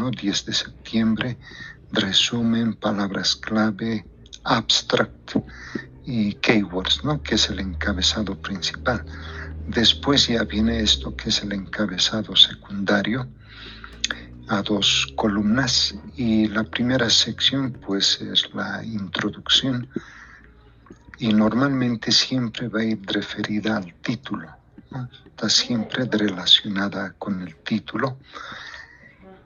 ¿no? 10 de septiembre, resumen, palabras clave, abstract y keywords, ¿no? Que es el encabezado principal. Después ya viene esto que es el encabezado secundario, a 2 columnas, y la primera sección pues es la introducción, y normalmente siempre va a ir referida al título, ¿no? Está siempre relacionada con el título,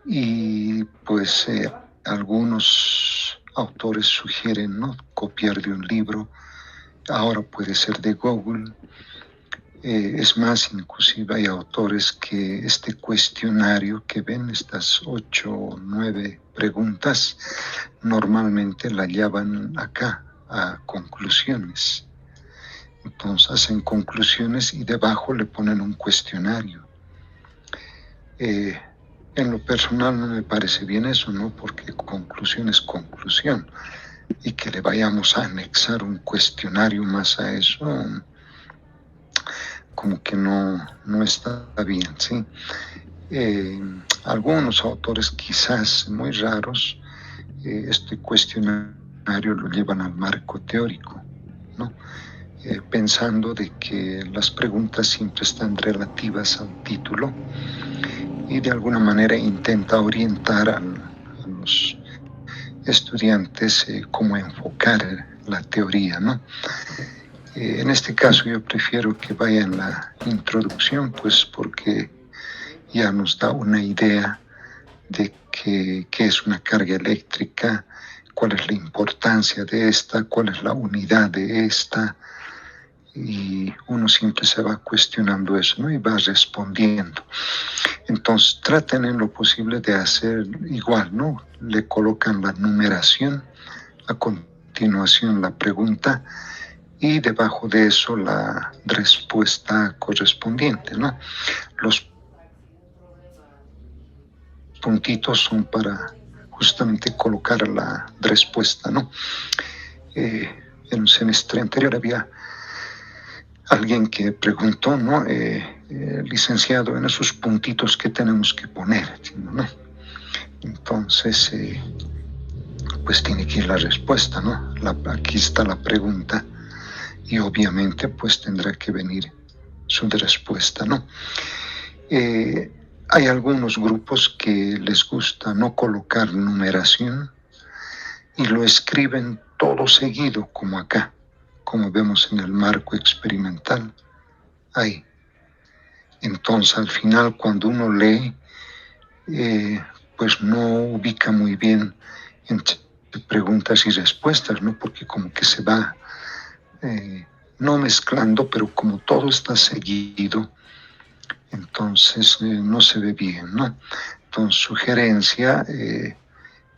y pues algunos autores sugieren, ¿no? Copiar de un libro, ahora puede ser de Google. Es más, inclusive hay autores que este cuestionario que ven, estas 8 o 9 preguntas, normalmente la llevan acá a conclusiones. Entonces hacen conclusiones y debajo le ponen un cuestionario. En lo personal no me parece bien eso, ¿no? Porque conclusión es conclusión. Y que le vayamos a anexar un cuestionario más a eso, como que no está bien, ¿sí? Algunos autores quizás muy raros, este cuestionario lo llevan al marco teórico, ¿no? Pensando de que las preguntas siempre están relativas al título y de alguna manera intenta orientar a los estudiantes cómo enfocar la teoría, ¿no? En este caso yo prefiero que vaya en la introducción, pues porque ya nos da una idea de qué es una carga eléctrica, cuál es la importancia de esta, cuál es la unidad de esta, y uno siempre se va cuestionando eso, ¿no? Y va respondiendo. Entonces traten en lo posible de hacer igual, ¿no? Le colocan la numeración, a continuación la pregunta, y debajo de eso la respuesta correspondiente, ¿no? Los puntitos son para justamente colocar la respuesta, ¿no? En un semestre anterior había alguien que preguntó, ¿no? Licenciado, en esos puntitos que tenemos que poner, ¿no? Entonces, pues tiene que ir la respuesta, ¿no? Aquí está la pregunta y obviamente pues tendrá que venir su respuesta, ¿no? Hay algunos grupos que les gusta no colocar numeración y lo escriben todo seguido, como acá, como vemos en el marco experimental. Ahí. Entonces, al final, cuando uno lee, pues no ubica muy bien entre preguntas y respuestas, ¿no? Porque como que se va no mezclando, pero como todo está seguido, entonces no se ve bien, ¿no? Entonces, sugerencia,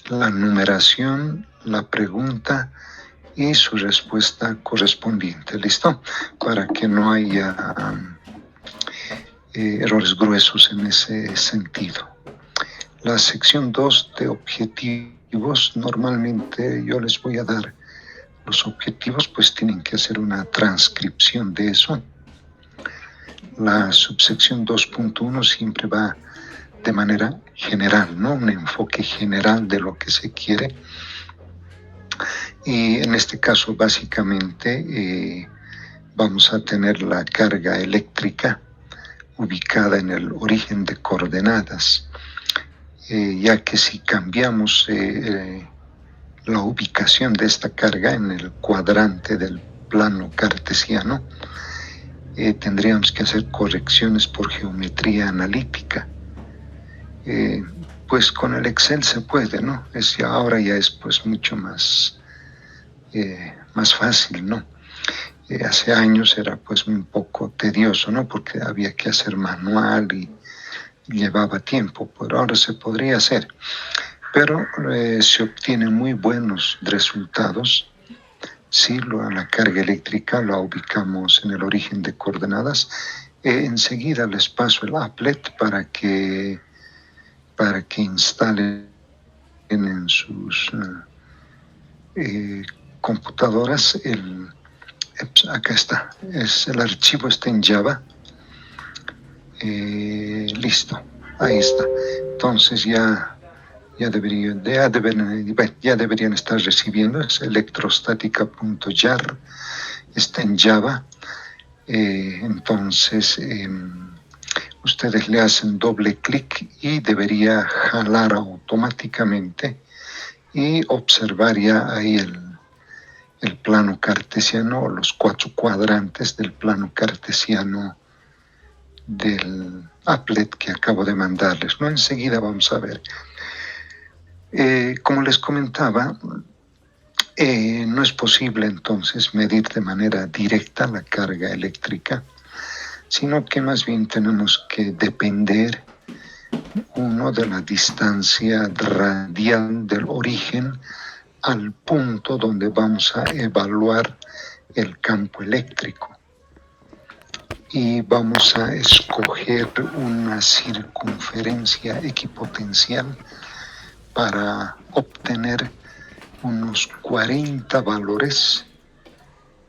la numeración, la pregunta y su respuesta correspondiente, ¿listo? Para que no haya errores gruesos en ese sentido. La sección 2 de objetivos, normalmente yo les voy a dar los objetivos, pues tienen que hacer una transcripción de eso. La subsección 2.1 siempre va de manera general, ¿no? Un enfoque general de lo que se quiere. Y en este caso, básicamente, vamos a tener la carga eléctrica ubicada en el origen de coordenadas, ya que si cambiamos la ubicación de esta carga en el cuadrante del plano cartesiano, tendríamos que hacer correcciones por geometría analítica. Pues con el Excel se puede, ¿no? Ahora ya es pues mucho más fácil, ¿no? Hace años era pues un poco tedioso, ¿no? Porque había que hacer manual y llevaba tiempo, pero ahora se podría hacer. Pero se obtienen muy buenos resultados si la carga eléctrica la ubicamos en el origen de coordenadas. Enseguida les paso el applet para que instalen en sus computadoras acá está, el archivo está en Java. Listo, ahí está. Entonces ya ya deberían estar recibiendo, es electrostática.jar, está en Java. Entonces, ustedes le hacen doble clic y debería jalar automáticamente y observaría ahí el plano cartesiano, los 4 cuadrantes del plano cartesiano del applet que acabo de mandarles, ¿no? Enseguida vamos a ver. Como les comentaba, no es posible entonces medir de manera directa la carga eléctrica, sino que más bien tenemos que depender, uno, de la distancia radial del origen al punto donde vamos a evaluar el campo eléctrico. Y vamos a escoger una circunferencia equipotencial para obtener unos 40 valores,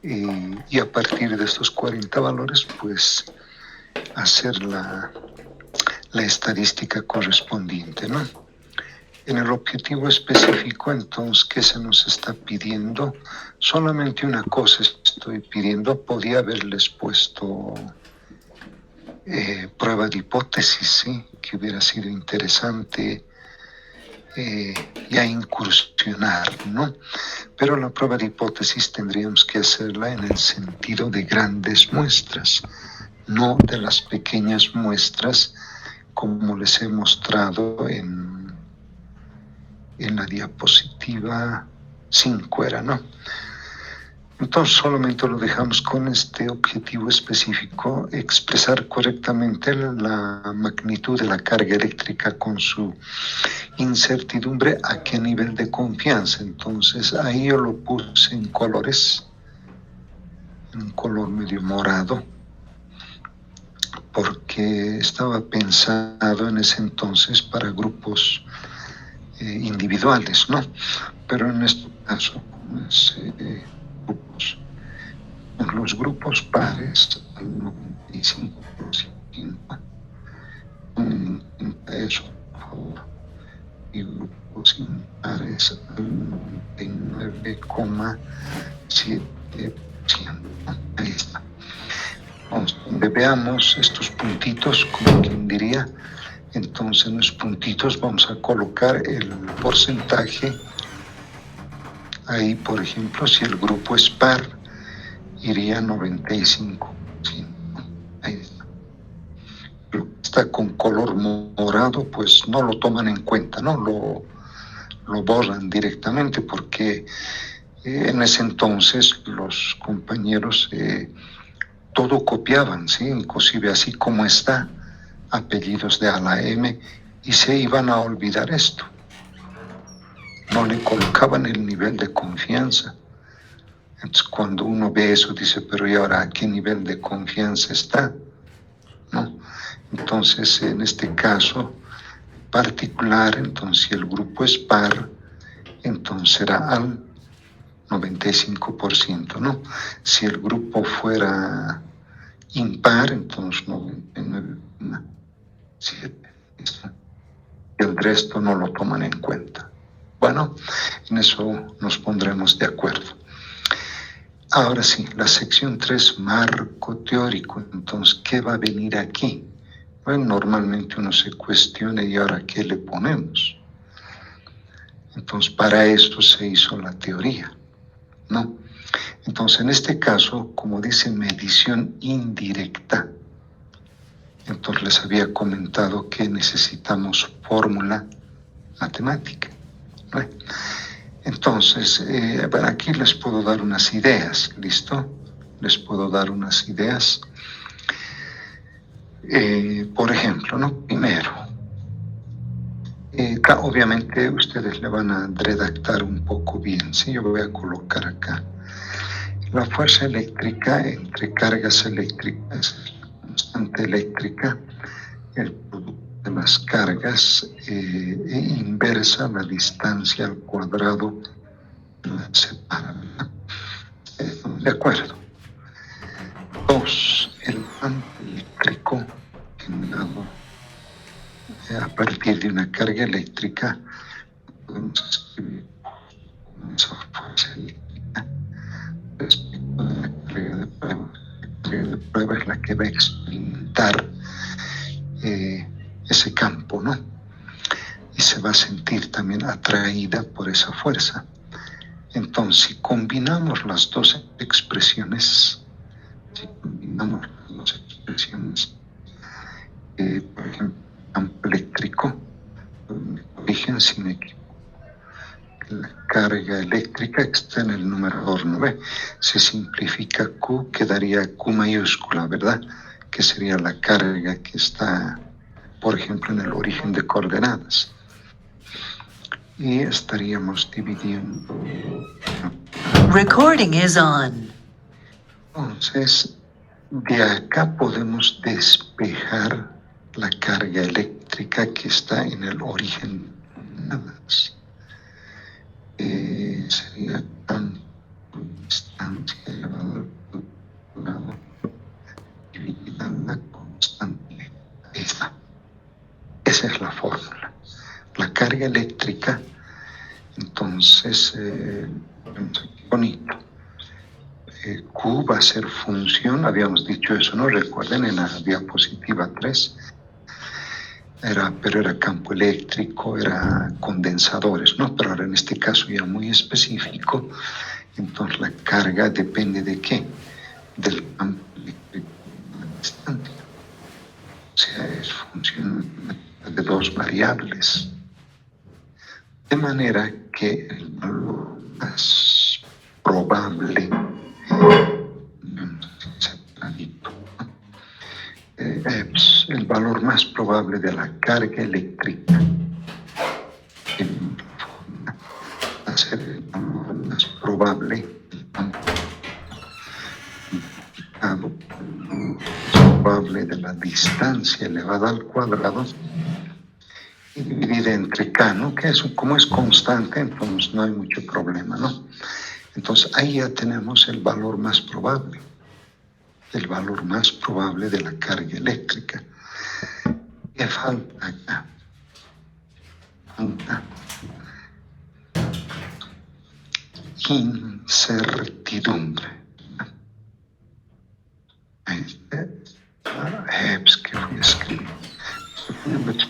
y a partir de estos 40 valores pues hacer la estadística correspondiente, ¿no? En el objetivo específico, entonces, ¿qué se nos está pidiendo? Solamente una cosa estoy pidiendo. Podía haberles puesto prueba de hipótesis, ¿sí? Que hubiera sido interesante ya incursionar, ¿no? Pero la prueba de hipótesis tendríamos que hacerla en el sentido de grandes muestras, no de las pequeñas muestras como les he mostrado en la diapositiva 5 era, ¿no? Entonces solamente lo dejamos con este objetivo específico: expresar correctamente la magnitud de la carga eléctrica con su incertidumbre, a qué nivel de confianza. Entonces ahí yo lo puse en colores, en un color medio morado, porque estaba pensado en ese entonces para grupos individuales, ¿no? Pero en este caso, pues, los grupos pares al 95%, eso, por favor, y grupos impares al 99,7%. Ahí está. Entonces, donde veamos estos puntitos, como quien diría, entonces en los puntitos vamos a colocar el porcentaje. Ahí, por ejemplo, si el grupo es par, iría 95%. Ahí está. Lo que está con color morado, pues no lo toman en cuenta, ¿no? Lo borran directamente, porque en ese entonces los compañeros todo copiaban, ¿sí? Inclusive así como está, apellidos de A a la M, y se iban a olvidar esto. No le colocaban el nivel de confianza. Entonces, cuando uno ve eso, dice, pero ¿y ahora a qué nivel de confianza está? ¿No? Entonces, en este caso particular, entonces, si el grupo es par, entonces será al 95%, ¿no? Si el grupo fuera impar, entonces 99,7%. Y el resto no lo toman en cuenta. Bueno, en eso nos pondremos de acuerdo. Ahora sí, la sección 3, marco teórico. Entonces, ¿qué va a venir aquí? Bueno, normalmente uno se cuestiona, ¿y ahora qué le ponemos? Entonces, para esto se hizo la teoría, ¿no? Entonces, en este caso, como dice medición indirecta, entonces les había comentado que necesitamos fórmula matemática, ¿no? Entonces, bueno, aquí les puedo dar unas ideas, ¿listo? Les puedo dar unas ideas. Por ejemplo, ¿no? Primero, obviamente ustedes le van a redactar un poco bien, ¿sí? Yo voy a colocar acá la fuerza eléctrica entre cargas eléctricas, la constante eléctrica, el producto de las cargas, e inversa la distancia al cuadrado que las separa. De acuerdo. 2. El campo eléctrico generado a partir de una carga eléctrica podemos escribir con esa fuerza eléctrica respecto de la carga de prueba. La carga de prueba es la que va a experimentar ese campo, ¿no? Y se va a sentir también atraída por esa fuerza. Entonces, si combinamos las dos expresiones, por ejemplo, campo eléctrico, origen sin equipo, la carga eléctrica que está en el numerador, ¿no ve? Se simplifica Q, quedaría Q mayúscula, ¿verdad? Que sería la carga que está, por ejemplo, en el origen de coordenadas. Y estaríamos dividiendo. Recording is on. Entonces, de acá podemos despejar la carga eléctrica que está en el origen de coordenadas. Sería campo distancia elevado al lado dividida la constante. Esa es la fórmula. La carga eléctrica, entonces, bonito. Q va a ser función, habíamos dicho eso, ¿no? Recuerden en la diapositiva 3, pero era campo eléctrico, era condensadores, ¿no? Pero ahora en este caso ya muy específico, entonces la carga depende de qué? Del campo eléctrico distante. O sea, es función de dos variables. De manera que el valor más probable el valor más probable de la carga eléctrica va a ser el valor más probable de la distancia elevada al cuadrado y dividida entre K, ¿no? Que eso, como es constante, entonces no hay mucho problema, ¿no? Entonces ahí ya tenemos el valor más probable de la carga eléctrica. ¿Qué falta acá? Falta incertidumbre. Pues que voy a escribir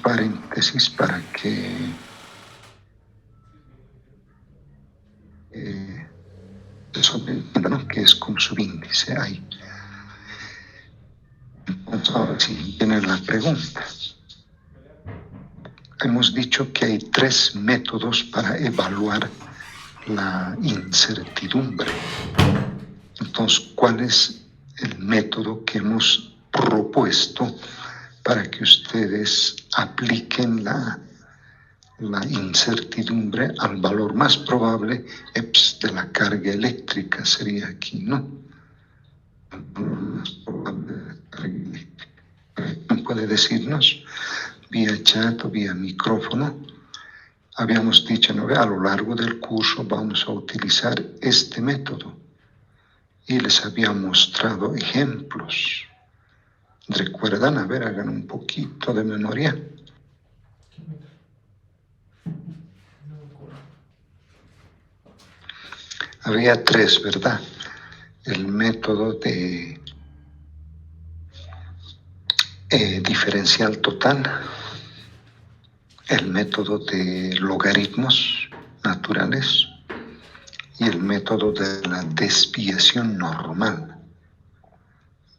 paréntesis para que eso entienda, ¿no? Que es con subíndice ahí. Entonces, ahora sí viene la pregunta. Hemos dicho que hay 3 métodos para evaluar la incertidumbre. Entonces, ¿cuál es el método que hemos propuesto para que ustedes apliquen la incertidumbre al valor más probable de la carga eléctrica? Sería aquí, ¿no? El valor más probable de la carga eléctrica. ¿Puede decirnos vía chat o vía micrófono? Habíamos dicho, ¿no? A lo largo del curso vamos a utilizar este método y les había mostrado ejemplos. ¿Recuerdan? A ver, hagan un poquito de memoria. Había 3, ¿verdad? El método de diferencial total, el método de logaritmos naturales y el método de la desviación normal.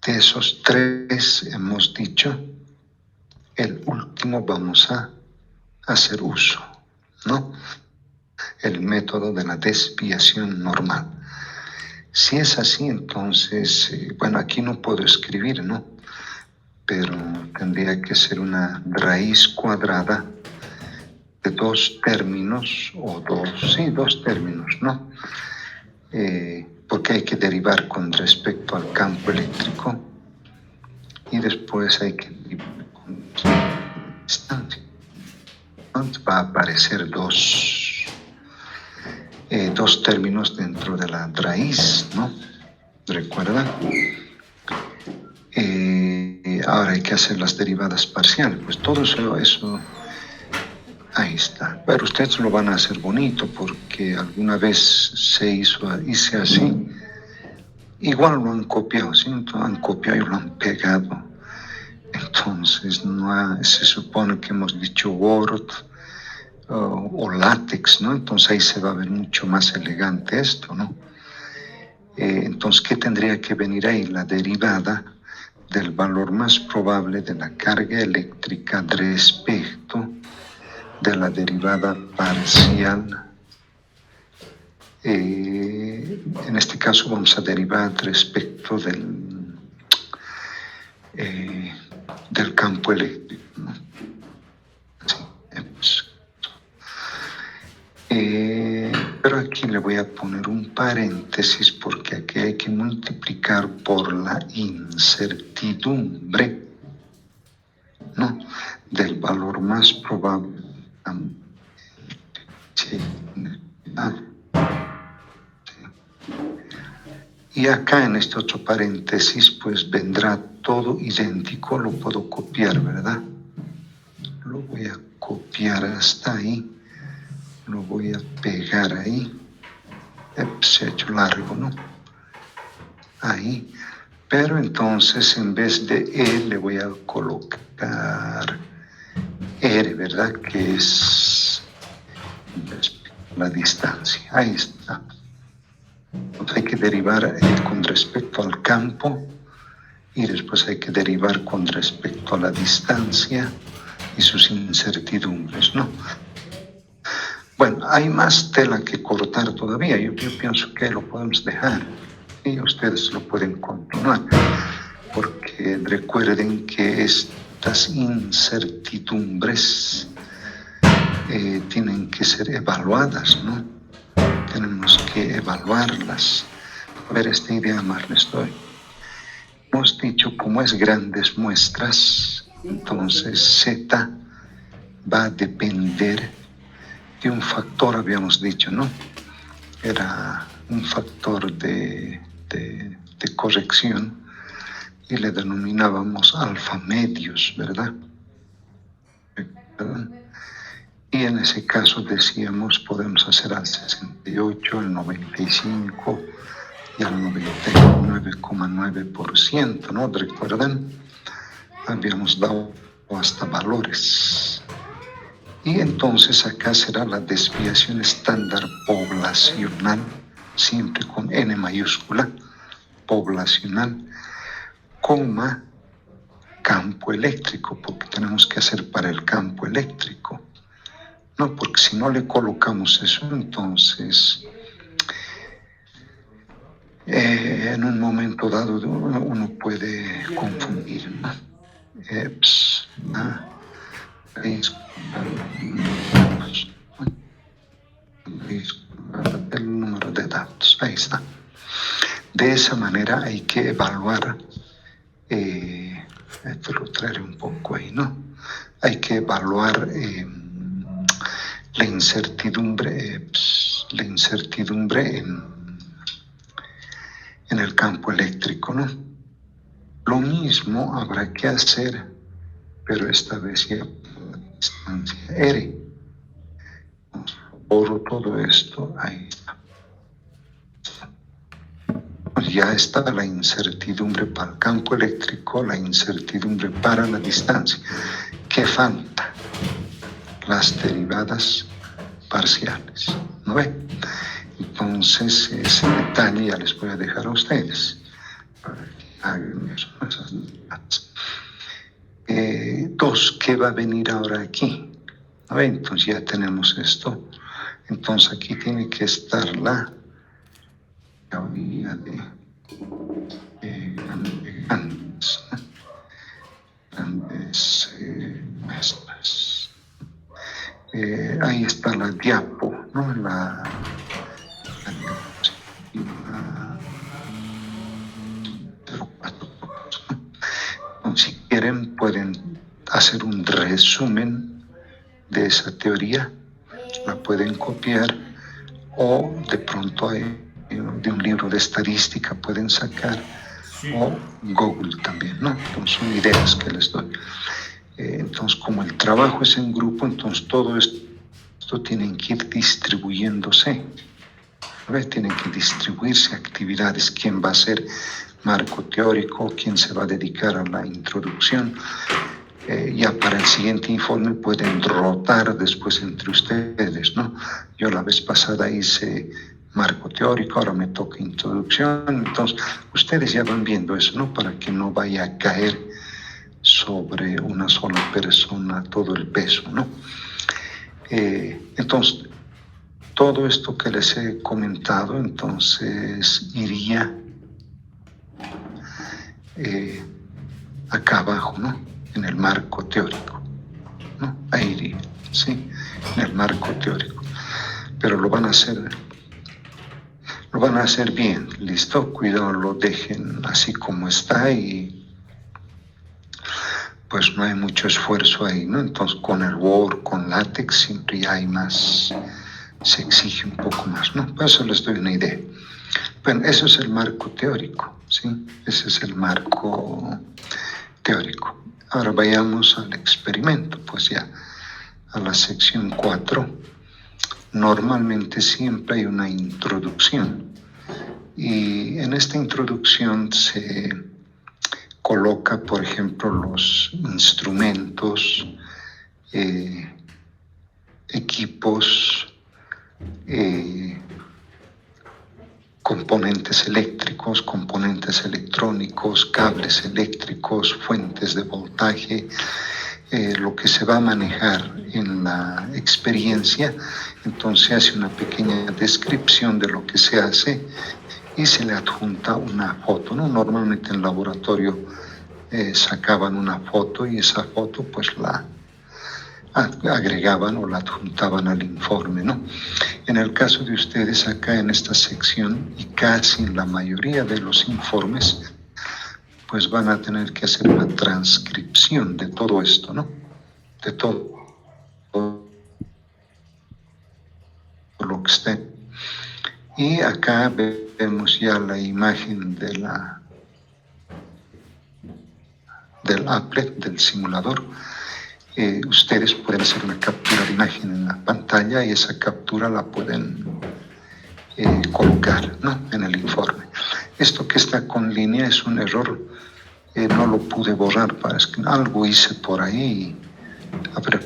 De esos 3 hemos dicho, el último vamos a hacer uso, ¿no? El método de la desviación normal. Si es así, entonces, bueno, aquí no puedo escribir, ¿no? Pero tendría que ser una raíz cuadrada de 2 términos, o 2 términos, ¿no? Porque hay que derivar con respecto al campo eléctrico y después hay que derivar con distancia. Entonces va a aparecer 2 términos dentro de la raíz, ¿no? ¿Recuerdan? Ahora hay que hacer las derivadas parciales. Pues todo eso Ahí está. Pero ustedes lo van a hacer bonito porque alguna vez hice así. Igual lo han copiado, ¿sí? Entonces, han copiado y lo han pegado. Entonces se supone que hemos dicho Word o látex, ¿no? Entonces ahí se va a ver mucho más elegante esto, ¿no? Entonces, ¿qué tendría que venir ahí? La derivada del valor más probable de la carga eléctrica respecto de la derivada parcial. En este caso vamos a derivar respecto del campo eléctrico, ¿no? Sí, pero aquí le voy a poner un paréntesis porque aquí hay que multiplicar por la incertidumbre, ¿no?, del valor más probable. Sí. Y acá en este otro paréntesis pues vendrá todo idéntico, lo puedo copiar, ¿verdad? Lo voy a copiar hasta ahí, lo voy a pegar ahí. Se ha hecho largo, ¿no? Ahí. Pero entonces en vez de E le voy a colocar R, ¿verdad? Que es la distancia. Ahí está. Entonces hay que derivar con respecto al campo y después hay que derivar con respecto a la distancia y sus incertidumbres, ¿no? Bueno, hay más tela que cortar todavía. Yo pienso que lo podemos dejar y ustedes lo pueden continuar, porque recuerden que estas incertidumbres tienen que ser evaluadas, ¿no? Tenemos que evaluarlas. A ver, esta idea más les doy. Hemos dicho, como es grandes muestras, entonces Z va a depender de un factor, habíamos dicho, ¿no? Era un factor de corrección y le denominábamos alfa medios, ¿verdad? Y en ese caso decíamos, podemos hacer al 68, al 95 y al 99,9%, ¿no? ¿Recuerdan? Habíamos dado hasta valores. Y entonces acá será la desviación estándar poblacional, siempre con N mayúscula, poblacional, coma, campo eléctrico, porque tenemos que hacer para el campo eléctrico. No, porque si no le colocamos eso, entonces en un momento dado uno puede confundir, ¿no? El número de datos, ahí está. De esa manera hay que evaluar, esto lo traeré un poco ahí, ¿no? Hay que evaluar la incertidumbre en el campo eléctrico, ¿no? Lo mismo habrá que hacer, pero esta vez ya por la distancia R. Borro todo esto, ahí está. Ya está la incertidumbre para el campo eléctrico, la incertidumbre para la distancia. ¿Qué falta? Las derivadas parciales, ¿no ve? Entonces, ese detalle ya les voy a dejar a ustedes para que hagan esas derivadas. Dos, ¿qué va a venir ahora aquí? ¿No ve? Entonces ya tenemos esto. Entonces aquí tiene que estar la teoría de grandes muestras. Ahí está la diapo, ¿no? La si quieren pueden hacer un resumen de esa teoría, la pueden copiar o de pronto de un libro de estadística pueden sacar, o Google también, ¿no? Entonces son ideas que les doy. Entonces, como el trabajo es en grupo, entonces todo esto tiene que ir distribuyéndose. Tienen que distribuirse actividades, quién va a ser marco teórico, quién se va a dedicar a la introducción. Ya para el siguiente informe pueden rotar después entre ustedes, ¿no? Yo la vez pasada hice marco teórico, ahora me toca introducción, entonces ustedes ya van viendo eso, ¿no? Para que no vaya a caer sobre una sola persona todo el peso, ¿no? Entonces, todo esto que les he comentado, entonces iría acá abajo, ¿no? En el marco teórico, ¿no? Ahí iría, ¿sí? En el marco teórico. Pero lo van a hacer bien, ¿listo? Cuidado, lo dejen así como está y pues no hay mucho esfuerzo ahí, ¿no? Entonces con el Word, con LaTeX siempre hay más, se exige un poco más, ¿no? Por eso les doy una idea. Bueno, eso es el marco teórico, ¿sí? Ese es el marco teórico. Ahora vayamos al experimento, pues ya, a la sección 4. Normalmente siempre hay una introducción y en esta introducción se coloca, por ejemplo, los instrumentos, equipos, componentes eléctricos, componentes electrónicos, cables eléctricos, fuentes de voltaje, lo que se va a manejar en la experiencia. Entonces se hace una pequeña descripción de lo que se hace y se le adjunta una foto, ¿no? Normalmente en el laboratorio sacaban una foto y esa foto pues la agregaban o la adjuntaban al informe, ¿no? En el caso de ustedes acá en esta sección y casi en la mayoría de los informes, pues van a tener que hacer una transcripción de todo esto, ¿no? De todo lo que esté. Y acá vemos ya la imagen del applet, del simulador. Ustedes pueden hacer una captura de imagen en la pantalla y esa captura la pueden colocar, ¿no? En el informe. Esto que está con línea es un error, no lo pude borrar, parece que algo hice por ahí,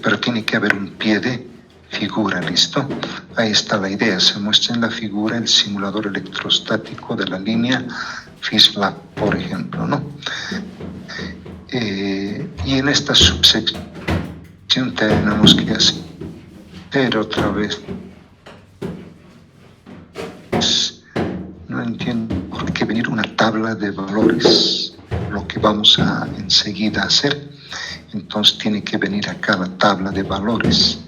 pero tiene que haber un pie de figura, ¿listo? Ahí está la idea, se muestra en la figura el simulador electrostático de la línea FISLAB, por ejemplo, ¿no? Y en esta subsección tenemos que hacer otra vez. No entiendo por qué venir una tabla de valores, lo que vamos a enseguida hacer. Entonces tiene que venir acá la tabla de valores.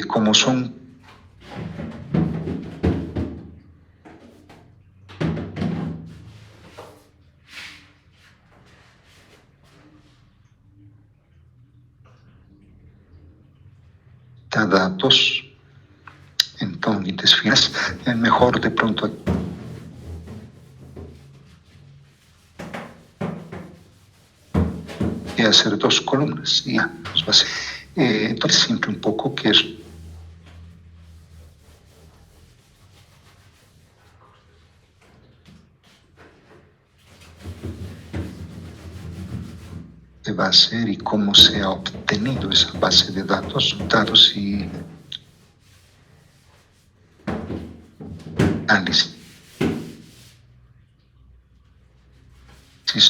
Como son datos, entonces es mejor de pronto hacer 2 columnas y ya, pues va a ser. Entonces siempre un poco que es va a ser y cómo se ha obtenido esa base de datos y análisis,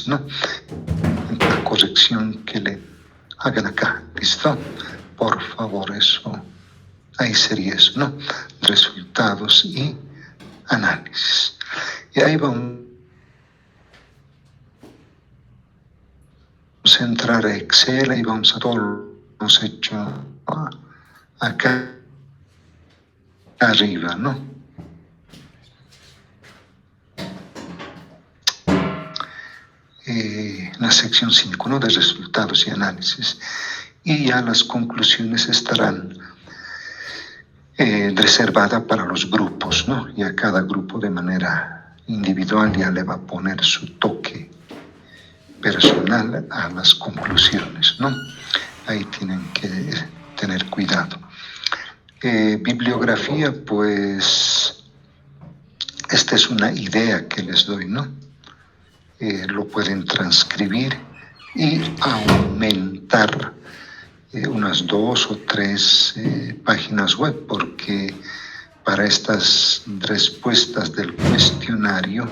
¿no? La corrección que le hagan acá, ¿listo? Por favor, eso, ahí sería eso, ¿no? Resultados y análisis. Y ahí vamos a entrar a Excel y vamos a todo lo que hemos hecho acá arriba, ¿no? La sección 5, ¿no? De resultados y análisis. Y ya las conclusiones estarán reservadas para los grupos, ¿no? Y a cada grupo de manera individual ya le va a poner su toque personal a las conclusiones, ¿no? Ahí tienen que tener cuidado. Bibliografía, pues, esta es una idea que les doy, ¿no? Lo pueden transcribir y aumentar unas 2 o 3 páginas web, porque para estas respuestas del cuestionario,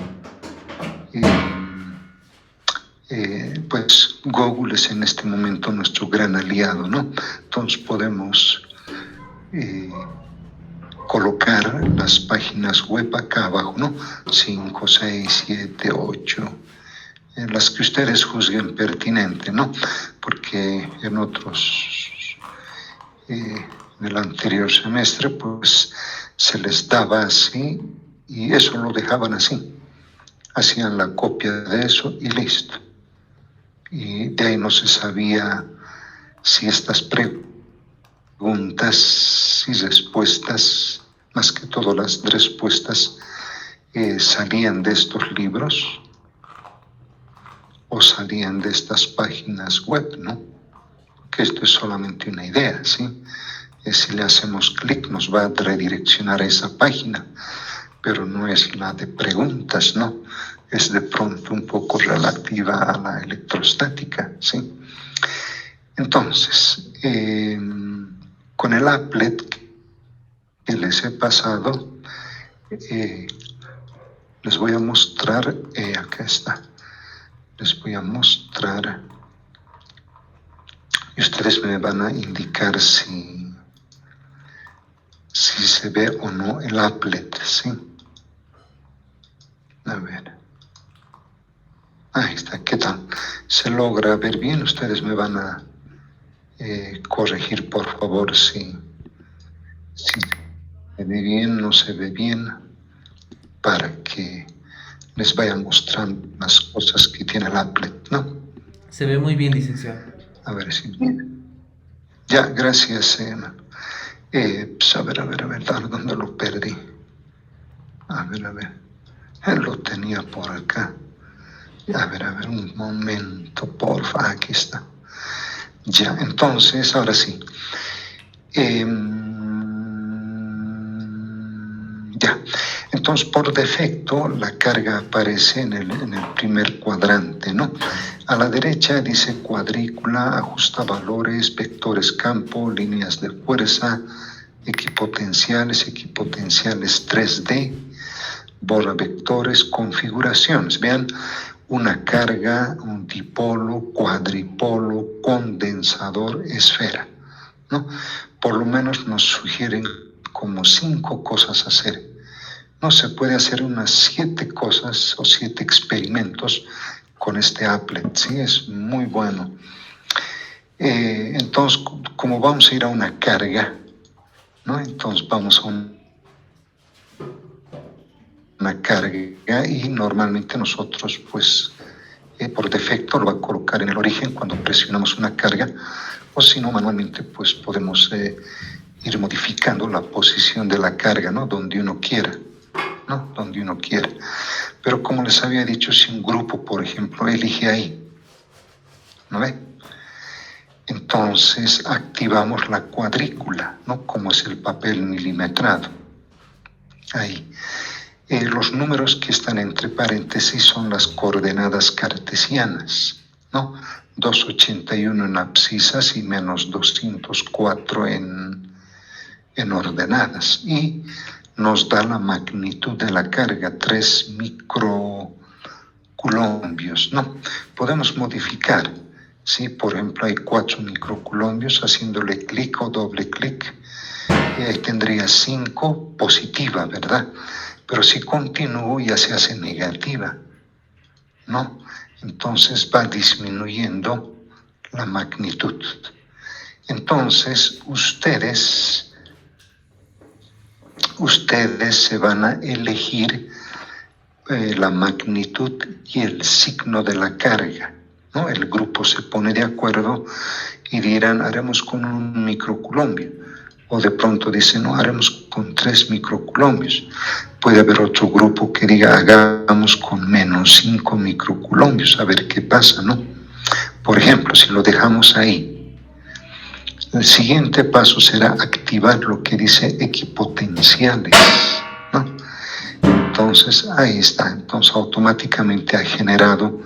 pues Google es en este momento nuestro gran aliado, ¿no? Entonces podemos colocar las páginas web acá abajo, ¿no? 5, 6, 7, 8, las que ustedes juzguen pertinente, ¿no? Porque en el anterior semestre, pues se les daba así y eso lo dejaban así. Hacían la copia de eso y listo. Y de ahí no se sabía si estas preguntas y respuestas, más que todo las respuestas, salían de estos libros o salían de estas páginas web, ¿no? Que esto es solamente una idea, ¿sí? Si le hacemos clic nos va a redireccionar a esa página, pero no es la de preguntas, ¿no? Es de pronto un poco relativa a la electrostática, ¿sí? Entonces, con el applet que les he pasado, les voy a mostrar, acá está, les voy a mostrar y ustedes me van a indicar si se ve o no el applet, ¿sí? A ver. Ahí está, ¿qué tal? ¿Se logra ver bien? Ustedes me van a corregir, por favor, si se ve bien, no se ve bien, para que les vaya mostrando las cosas que tiene el applet, ¿no? Se ve muy bien, licenciado. A ver si... Ya, gracias. Pues a ver, ¿dónde lo perdí? A ver. Lo tenía por acá. A ver, un momento, porfa, aquí está. Ya, entonces, ahora sí. Ya, entonces por defecto la carga aparece en el primer cuadrante, ¿no? A la derecha dice cuadrícula, ajusta valores, vectores campo, líneas de fuerza, equipotenciales 3D, borra vectores, configuraciones. Vean, una carga, un dipolo, cuadripolo, condensador, esfera, ¿no? Por lo menos nos sugieren como 5 cosas a hacer. No se puede hacer unas 7 cosas o 7 experimentos con este applet, ¿sí? Es muy bueno. Entonces, como vamos a ir a una carga, ¿no? Entonces vamos a una carga y normalmente nosotros, pues, por defecto lo va a colocar en el origen cuando presionamos una carga, o si no, manualmente, pues podemos ir modificando la posición de la carga, ¿no? Donde uno quiera, ¿no? Donde uno quiera. Pero como les había dicho, si un grupo, por ejemplo, elige ahí, ¿no ve? Entonces activamos la cuadrícula, ¿no? Como es el papel milimetrado. Ahí. Los números que están entre paréntesis son las coordenadas cartesianas, ¿no? 281 en abscisas y menos 204 en ordenadas. Y nos da la magnitud de la carga, 3 microculombios, ¿no? Podemos modificar, ¿sí? Por ejemplo, hay 4 microculombios, haciéndole clic o doble clic, tendría 5 positiva, ¿verdad? Pero si continúo ya se hace negativa, ¿no? Entonces va disminuyendo la magnitud. Entonces ustedes se van a elegir la magnitud y el signo de la carga, ¿no? El grupo se pone de acuerdo y dirán, haremos con un microculombio. O de pronto dice, no, haremos con 3 microcoulombios. Puede haber otro grupo que diga, hagamos con menos 5 microcoulombios, a ver qué pasa, ¿no? Por ejemplo, si lo dejamos ahí, el siguiente paso será activar lo que dice equipotenciales, ¿no? Entonces, ahí está. Entonces, automáticamente ha generado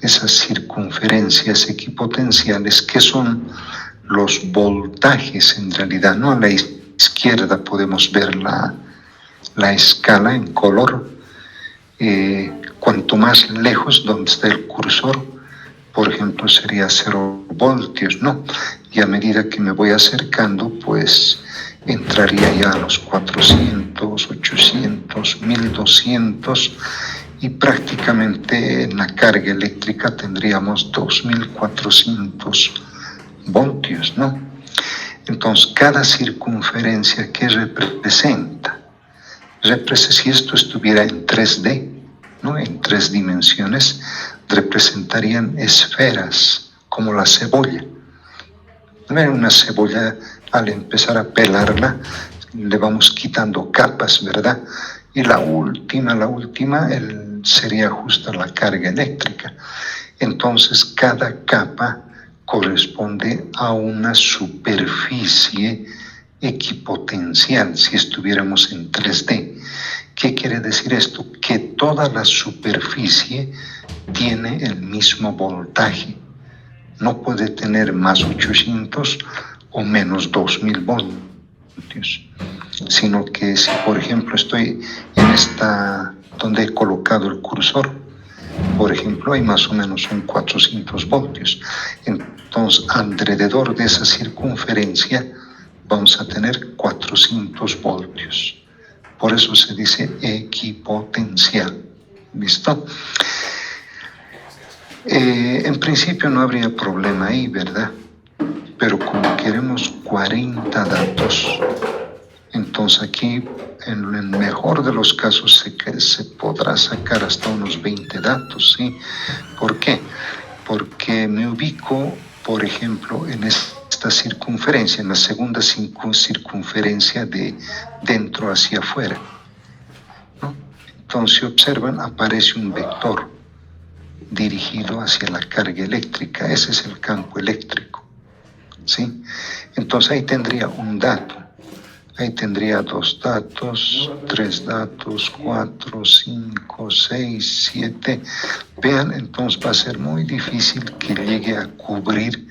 esas circunferencias equipotenciales que son los voltajes en realidad, ¿no? A la izquierda podemos ver la escala en color. Cuanto más lejos donde está el cursor, por ejemplo, sería 0 voltios, ¿no? Y a medida que me voy acercando, pues entraría ya a los 400, 800, 1200 y prácticamente en la carga eléctrica tendríamos 2400 voltios, ¿no? Entonces, cada circunferencia que representa, si esto estuviera en 3D, ¿no? En 3 dimensiones, representarían esferas, como la cebolla. Una cebolla, al empezar a pelarla, le vamos quitando capas, ¿verdad? Y la última sería justo la carga eléctrica. Entonces, cada capa corresponde a una superficie equipotencial, si estuviéramos en 3D. ¿Qué quiere decir esto? Que toda la superficie tiene el mismo voltaje. No puede tener más 800 o menos 2000 voltios, sino que si, por ejemplo, estoy en esta, donde he colocado el cursor, por ejemplo, hay más o menos un 400 voltios. Entonces, alrededor de esa circunferencia vamos a tener 400 voltios. Por eso se dice equipotencial. ¿Listo? En principio no habría problema ahí, ¿verdad? Pero como queremos 40 datos, entonces aquí, en el mejor de los casos, se podrá sacar hasta unos 20 datos, ¿sí? ¿Por qué? Porque me ubico, por ejemplo, en esta circunferencia, en la segunda circunferencia de dentro hacia afuera, ¿no? Entonces, si observan, aparece un vector dirigido hacia la carga eléctrica. Ese es el campo eléctrico, ¿sí? Entonces, ahí tendría un dato. Ahí tendría 2 datos, 3 datos, 4, 5, 6, 7. Vean, entonces va a ser muy difícil que llegue a cubrir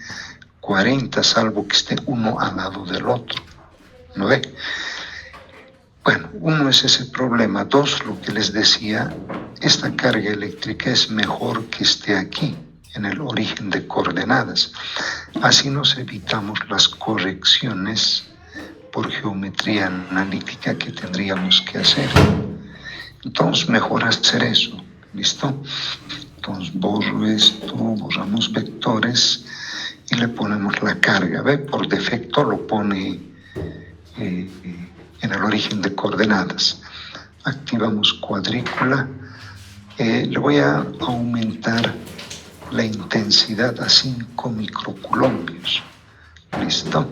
40, salvo que esté uno al lado del otro. ¿No ve? Bueno, uno es ese problema. 2, lo que les decía, esta carga eléctrica es mejor que esté aquí, en el origen de coordenadas. Así nos evitamos las correcciones por geometría analítica que tendríamos que hacer. Entonces, mejor hacer eso. ¿Listo? Entonces, borro esto, borramos vectores y le ponemos la carga. ¿Ve? Por defecto lo pone en el origen de coordenadas. Activamos cuadrícula. Le voy a aumentar la intensidad a 5 microcoulombios. ¿Listo?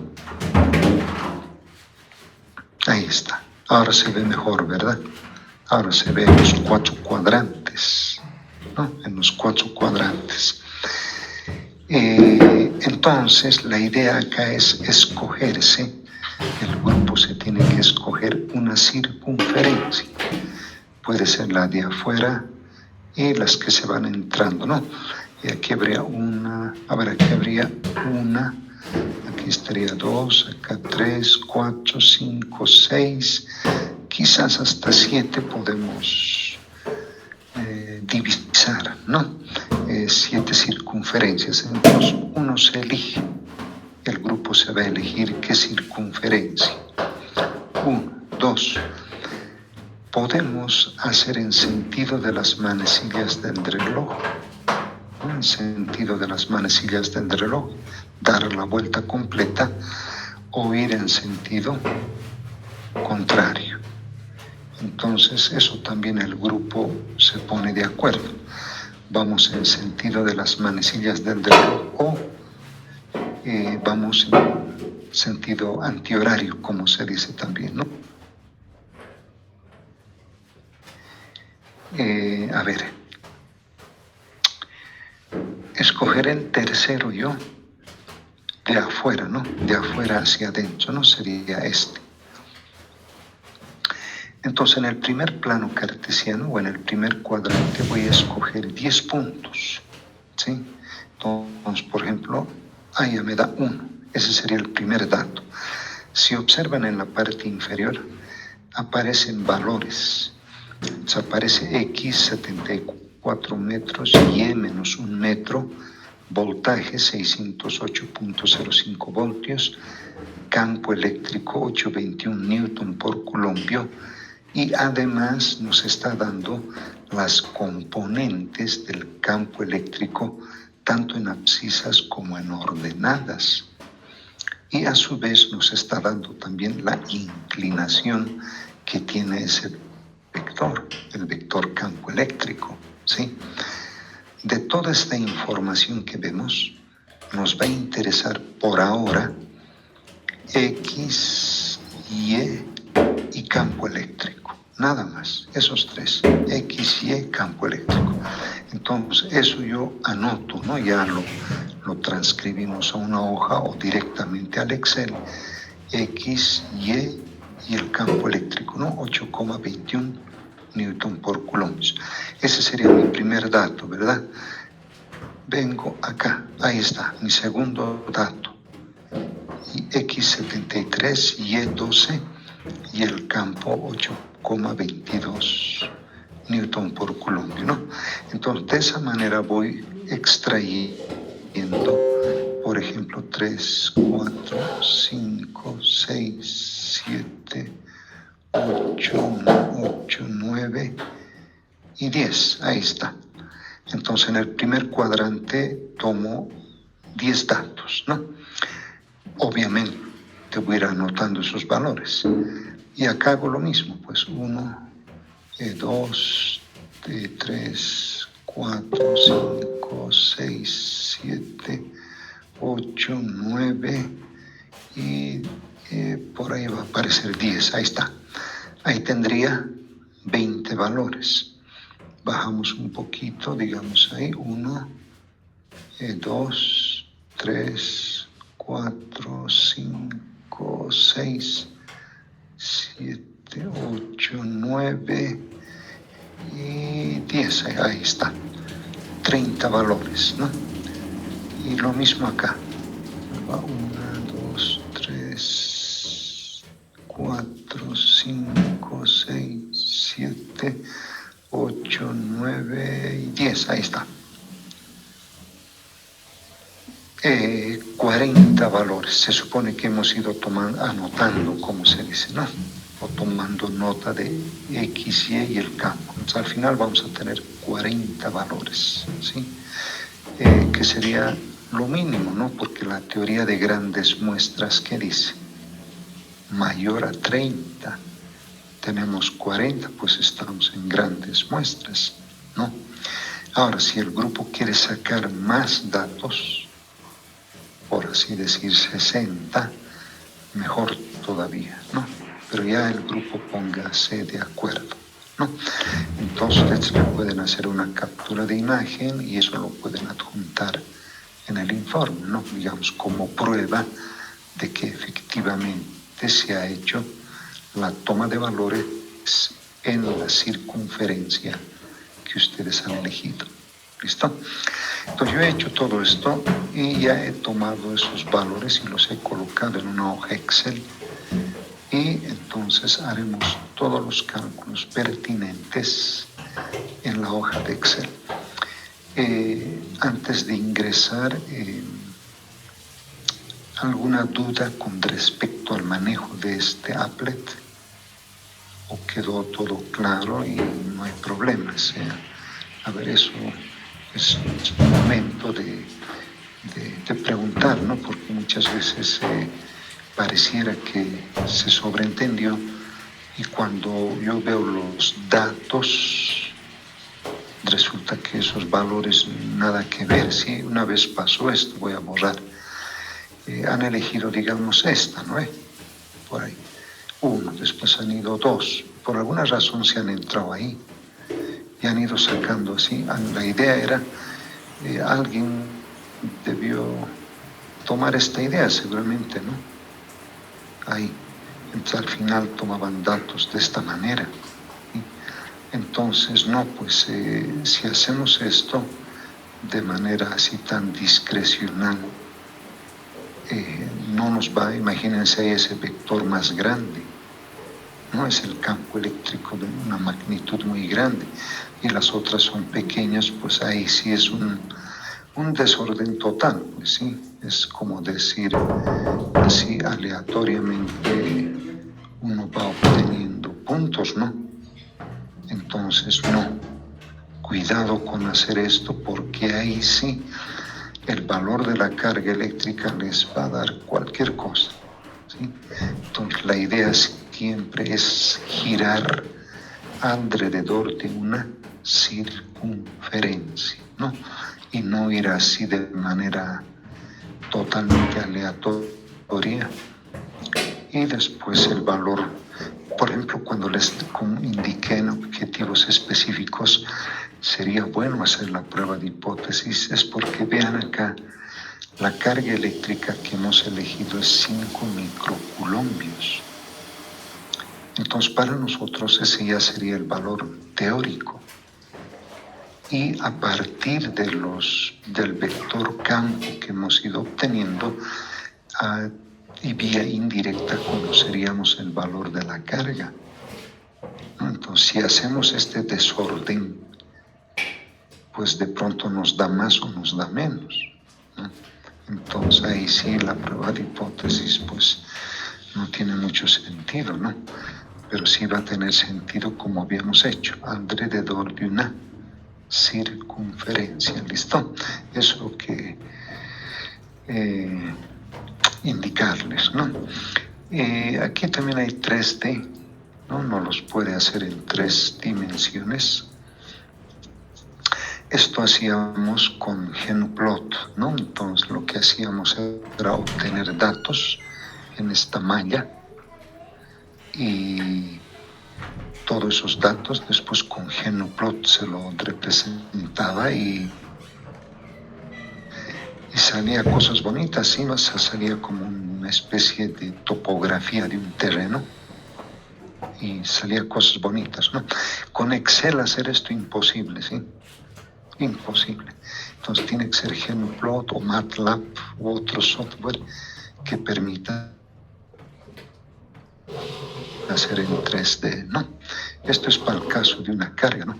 Ahí está. Ahora se ve mejor, ¿verdad? Ahora se ve en los 4 cuadrantes, ¿no? En los 4 cuadrantes. Entonces, la idea acá es escogerse. El grupo se tiene que escoger una circunferencia. Puede ser la de afuera y las que se van entrando, ¿no? Y aquí habría una, a ver, aquí habría una. Aquí estaría 2, acá 3, 4, 5, 6, quizás hasta 7 podemos divisar, ¿no? 7 circunferencias. Entonces uno se elige, el grupo se va a elegir qué circunferencia. 1, 2. Podemos hacer en sentido de las manecillas del reloj, ¿no? En sentido de las manecillas del reloj, dar la vuelta completa o ir en sentido contrario. Entonces, eso también el grupo se pone de acuerdo. Vamos en sentido de las manecillas del reloj o vamos sentido antihorario, como se dice también, ¿no? A ver, escoger el tercero yo, de afuera, ¿no? De afuera hacia adentro, ¿no? Sería este. Entonces, en el primer plano cartesiano o en el primer cuadrante voy a escoger 10 puntos, ¿sí? Entonces, por ejemplo, ahí ya me da 1. Ese sería el primer dato. Si observan en la parte inferior, aparecen valores. Entonces, aparece X 74 metros, Y menos 1 metro, voltaje 608.05 voltios, campo eléctrico 821 newton por colombio, y además nos está dando las componentes del campo eléctrico tanto en abscisas como en ordenadas. Y a su vez nos está dando también la inclinación que tiene ese vector, el vector campo eléctrico, ¿sí? De toda esta información que vemos, nos va a interesar por ahora X, Y y campo eléctrico. Nada más, esos tres, X, Y, campo eléctrico. Entonces, eso yo anoto, ¿no? Ya lo transcribimos a una hoja o directamente al Excel. X, Y el campo eléctrico, ¿no? 8,21 newton por coulomb. Ese sería mi primer dato, ¿verdad? Vengo acá, ahí está, mi segundo dato. X73, Y12 y el campo 8,22 newton por coulomb, ¿no? Entonces, de esa manera voy extrayendo, por ejemplo, 3, 4, 5, 6, 7, 8, 9 y 10. Ahí está. Entonces, en el primer cuadrante tomo 10 datos, ¿no? Obviamente voy a ir anotando esos valores. Y acá hago lo mismo, pues 1, 2, 3, 4, 5, 6, 7, 8, 9 y por ahí va a aparecer 10, ahí está. Ahí tendría 20 valores. Bajamos un poquito, digamos ahí, 1, 2, 3, 4, 5, 6, 7, 8, 9 y 10, ahí está. 30 valores, ¿no? Y lo mismo acá. 1, 2, 3, 4, 5, 6, 7, 8, 9 y 10, ahí está. 40 valores. Se supone que hemos ido anotando, como se dice, ¿no? O tomando nota de X, Y el campo. Entonces, al final vamos a tener 40 valores, ¿sí? Que sería lo mínimo, ¿no? Porque la teoría de grandes muestras, ¿qué dice? Mayor a 30. Tenemos 40, pues estamos en grandes muestras, ¿no? Ahora, si el grupo quiere sacar más datos, por así decir 60, mejor todavía, ¿no? Pero ya el grupo póngase de acuerdo, ¿no? Entonces le pueden hacer una captura de imagen y eso lo pueden adjuntar en el informe, ¿no? Digamos, como prueba de que efectivamente se ha hecho la toma de valores en la circunferencia que ustedes han elegido. ¿Listo? Entonces yo he hecho todo esto y ya he tomado esos valores y los he colocado en una hoja Excel y entonces haremos todos los cálculos pertinentes en la hoja de Excel. Antes de ingresar, ¿alguna duda con respecto al manejo de este applet? ¿O quedó todo claro y no hay problemas? A ver, eso es un momento de preguntar, ¿no? Porque muchas veces pareciera que se sobreentendió y cuando yo veo los datos resulta que esos valores nada que ver. Si una vez pasó esto, voy a borrar. han elegido, digamos, esta, ¿no? Por ahí. Uno, después han ido dos. Por alguna razón se han entrado ahí y han ido sacando así. La idea era, alguien debió tomar esta idea seguramente, ¿no? Ahí. Entonces al final tomaban datos de esta manera. ¿Sí? Entonces, no, pues si hacemos esto de manera así tan discrecional, no nos va, imagínense ese vector más grande, ¿no? Es el campo eléctrico de una magnitud muy grande y las otras son pequeñas, pues ahí sí es un desorden total, pues sí, es como decir así aleatoriamente uno va obteniendo puntos, ¿no? Entonces no, cuidado con hacer esto porque ahí sí el valor de la carga eléctrica les va a dar cualquier cosa, ¿sí? Entonces la idea siempre es girar alrededor de una circunferencia, ¿no? Y no ir así de manera totalmente aleatoria. Y después el valor, por ejemplo, cuando les indiqué en objetivos específicos, sería bueno hacer la prueba de hipótesis, es porque vean acá, la carga eléctrica que hemos elegido es 5 microcoulombios. Entonces, para nosotros ese ya sería el valor teórico. Y a partir del vector campo que hemos ido obteniendo, y vía indirecta conoceríamos el valor de la carga. Entonces, si hacemos este desorden, pues de pronto nos da más o nos da menos, ¿no? Entonces ahí sí la prueba de hipótesis pues no tiene mucho sentido, ¿no? Pero sí va a tener sentido como habíamos hecho, alrededor de una circunferencia, ¿listo? Eso que indicarles, ¿no? Aquí también hay 3D, ¿no? No los puede hacer en 3 dimensiones. Esto hacíamos con GnuPlot, ¿no? Entonces lo que hacíamos era obtener datos en esta malla y todos esos datos después con GnuPlot se lo representaba y salía cosas bonitas, sí, salía como una especie de topografía de un terreno y salía cosas bonitas, ¿no? Con Excel hacer esto imposible, ¿sí? Imposible. Entonces tiene que ser GnuPlot o MATLAB u otro software que permita hacer en 3D, ¿no? Esto es para el caso de una carga, ¿no?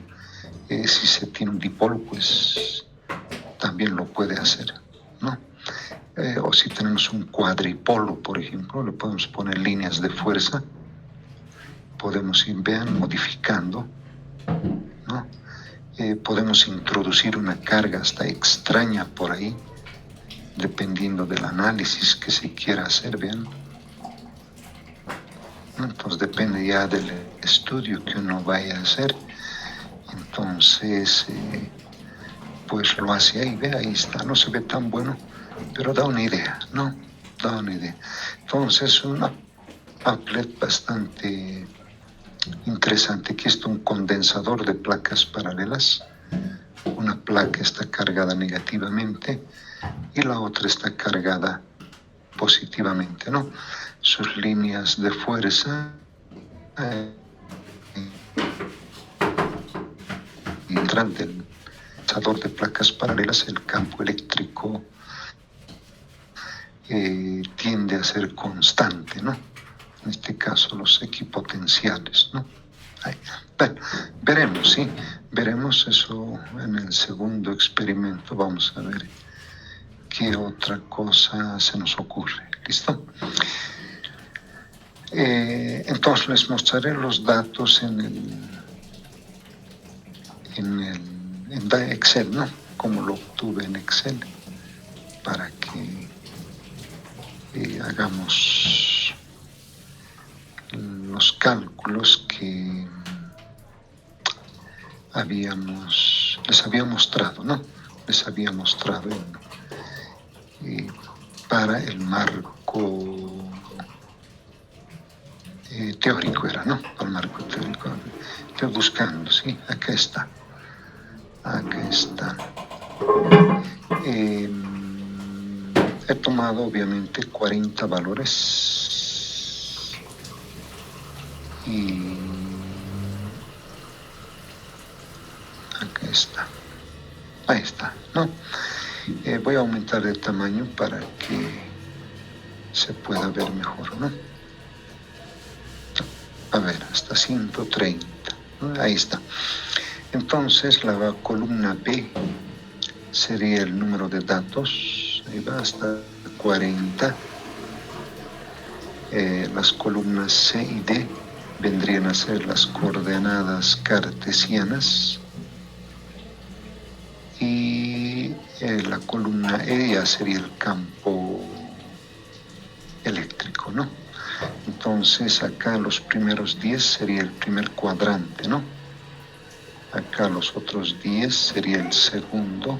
Si se tiene un dipolo, pues también lo puede hacer, ¿no? O si tenemos un cuadripolo, por ejemplo, le podemos poner líneas de fuerza, podemos ir, vean, modificando, ¿no? Podemos introducir una carga hasta extraña por ahí, dependiendo del análisis que se quiera hacer, vean. Entonces depende ya del estudio que uno vaya a hacer. Entonces, pues lo hace ahí, ve, ahí está, no se ve tan bueno, pero da una idea, ¿no? Da una idea. Entonces, un applet bastante interesante. Aquí está un condensador de placas paralelas. Una placa está cargada negativamente y la otra está cargada positivamente, ¿no? Sus líneas de fuerza entran del condensador de placas paralelas, el campo eléctrico tiende a ser constante, ¿no? En este caso los equipotenciales, ¿no? Bueno, veremos, sí, veremos eso en el segundo experimento. Vamos a ver qué otra cosa se nos ocurre. ¿Listo? Entonces les mostraré los datos en Excel, ¿no? Como lo obtuve en Excel, para que hagamos los cálculos que les había mostrado, ¿no? Les había mostrado para el marco teórico era, ¿no? Para el marco teórico. Estoy buscando, ¿sí? Acá está. Acá está. He tomado obviamente 40 valores y acá está. Ahí está, ¿no? Voy a aumentar de tamaño para que se pueda ver mejor, ¿no? A ver, hasta 130. Ahí está. Entonces la columna B sería el número de datos. Ahí va hasta 40. Las columnas C y D vendrían a ser las coordenadas cartesianas. Y la columna E ya sería el campo eléctrico, ¿no? Entonces acá los primeros 10 sería el primer cuadrante, ¿no? Acá los otros 10 sería el segundo.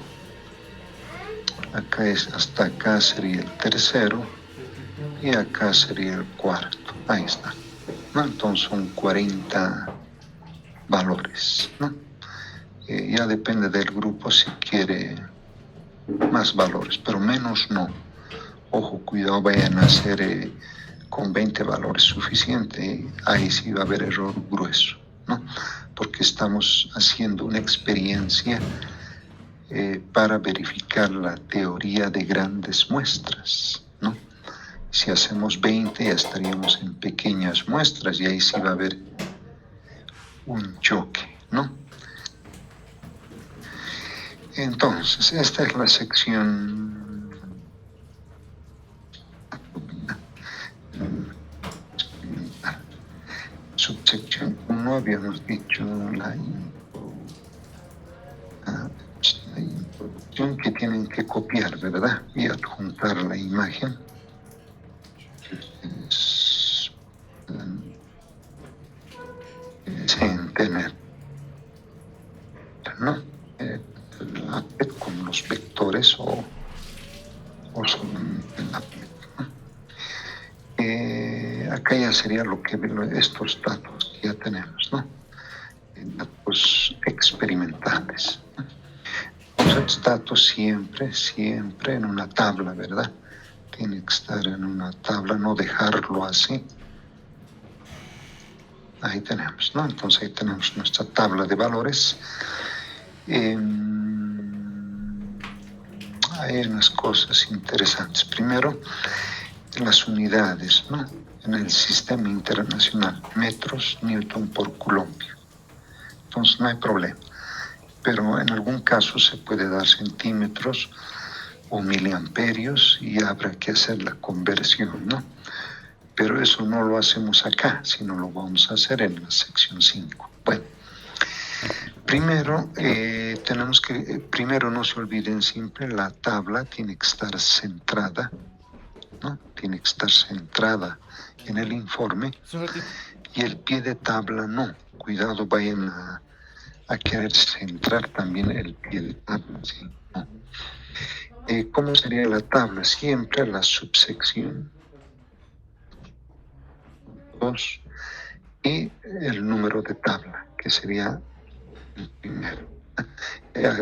Acá hasta acá sería el tercero. Y acá sería el cuarto. Ahí está, ¿no? Entonces son 40 valores, ¿no? Ya depende del grupo si quiere más valores, pero menos no. Ojo, cuidado, vayan a hacer con 20 valores suficiente. Ahí sí va a haber error grueso, ¿no? Porque estamos haciendo una experiencia para verificar la teoría de grandes muestras, ¿no? Si hacemos 20 ya estaríamos en pequeñas muestras y ahí sí va a haber un choque, ¿no? Entonces, esta es la sección subsección 1, habíamos dicho la introducción que tienen que copiar, ¿verdad? Y adjuntar la imagen. Sin tener, ¿no? Con los vectores o acá ya sería lo que estos datos que ya tenemos, ¿no? Datos experimentales. Los datos siempre en una tabla, ¿verdad? Tiene que estar en una tabla, no dejarlo así. Ahí tenemos, ¿no? Entonces ahí tenemos nuestra tabla de valores. Hay unas cosas interesantes. Primero, las unidades, ¿no? En el sistema internacional, metros, newton por coulombio. Entonces no hay problema. Pero en algún caso se puede dar centímetros o miliamperios y habrá que hacer la conversión, ¿no? Pero eso no lo hacemos acá, sino lo vamos a hacer en la sección 5. Bueno, primero primero no se olviden siempre, la tabla tiene que estar centrada, ¿no? Tiene que estar centrada en el informe y el pie de tabla no. Cuidado, vayan a querer centrar también el pie de tabla, ¿sí? ¿No? ¿Cómo sería la tabla? Siempre la subsección 2 y el número de tabla, que sería el primero.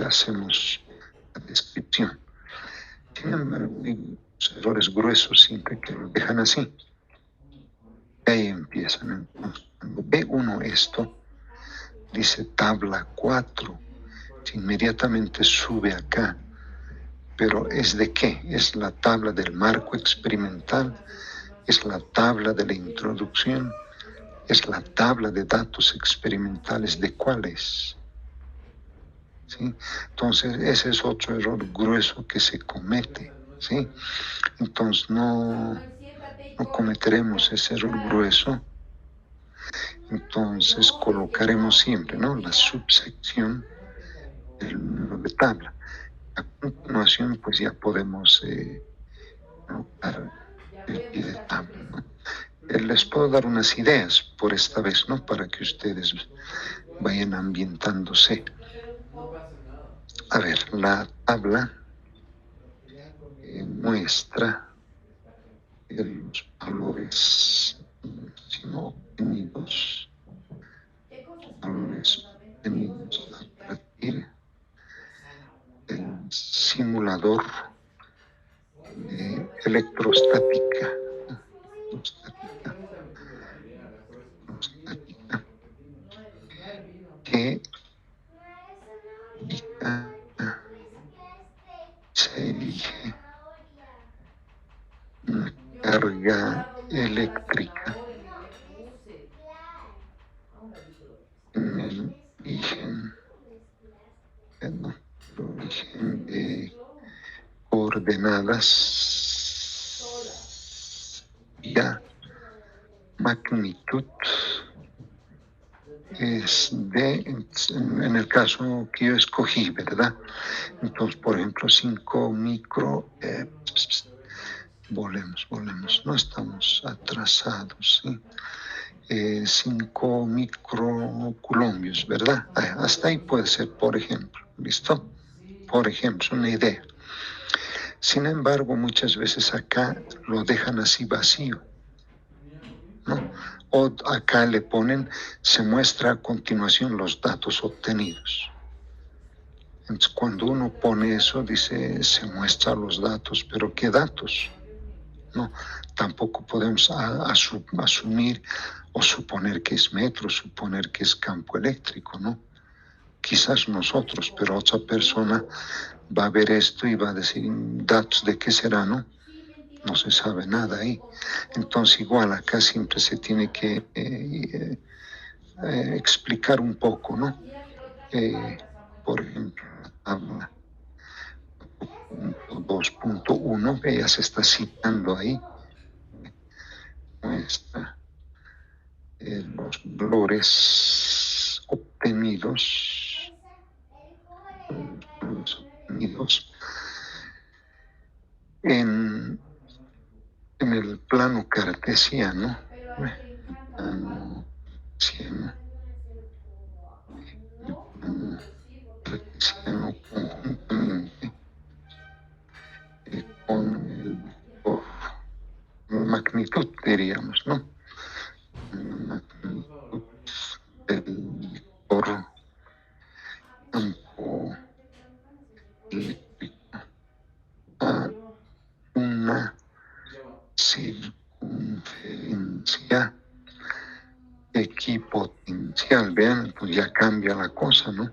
Hacemos la descripción. Sin embargo, hay errores gruesos siempre que lo dejan así. Ahí empiezan. Entonces, cuando ve uno esto, dice tabla 4, inmediatamente sube acá. Pero ¿es de qué? Es la tabla del marco experimental, es la tabla de la introducción, es la tabla de datos experimentales. ¿De cuáles? ¿Sí? Entonces ese es otro error grueso que se comete, ¿sí? Entonces no cometeremos ese error grueso. Entonces colocaremos siempre, ¿no?, la subsección del número de tabla. A continuación, pues ya podemos colocar el pie de tabla, ¿no? Les puedo dar unas ideas por esta vez, ¿no?, para que ustedes vayan ambientándose. A ver, la tabla muestra los valores, sino valores obtenidos a partir del simulador de electrostática, electrostática, electrostática, que se elige una carga eléctrica en el origen, bueno, el origen de coordenadas ya magnitud es en el caso que yo escogí, ¿verdad? Entonces, por ejemplo, 5 micro, volvemos, no estamos atrasados, ¿sí? 5 microcoulombios, ¿verdad? Hasta ahí puede ser, por ejemplo, ¿listo? Por ejemplo, es una idea. Sin embargo, muchas veces acá lo dejan así vacío, ¿no? O acá le ponen, se muestra a continuación los datos obtenidos. Entonces, cuando uno pone eso, dice, se muestra los datos, pero ¿qué datos? No, tampoco podemos asumir o suponer que es metro, suponer que es campo eléctrico, ¿no? Quizás nosotros, pero otra persona va a ver esto y va a decir, datos de qué será, ¿no? No se sabe nada ahí. Entonces, igual acá siempre se tiene que explicar un poco, ¿no? Por ejemplo, habla 2.1, que ya se está citando ahí, muestra los valores obtenidos, en, en el plano cartesiano, plano cartesiano, cartesiano conjuntamente con el vector magnitud, diríamos, ¿no? Magnitud del vector campo eléctrico a una circunferencia equipotencial. Vean, pues ya cambia la cosa, ¿no?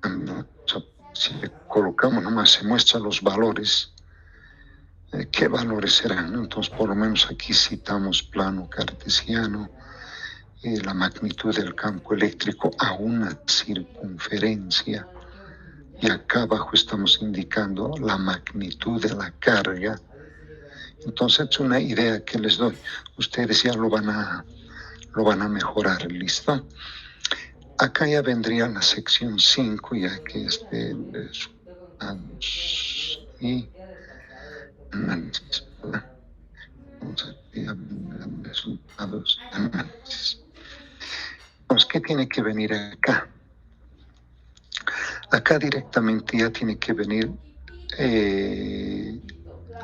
O sea, si le colocamos nomás, se muestran los valores. ¿Qué valores serán? Entonces, por lo menos aquí citamos plano cartesiano, la magnitud del campo eléctrico a una circunferencia. Y acá abajo estamos indicando la magnitud de la carga. Entonces, es una idea que les doy. Ustedes ya lo van a mejorar, ¿listo? Acá ya vendría la sección 5, ya que es de resultados y análisis, ¿verdad? Entonces, ya vendrán resultados y análisis. Entonces, ¿qué tiene que venir acá? Acá directamente ya tiene que venir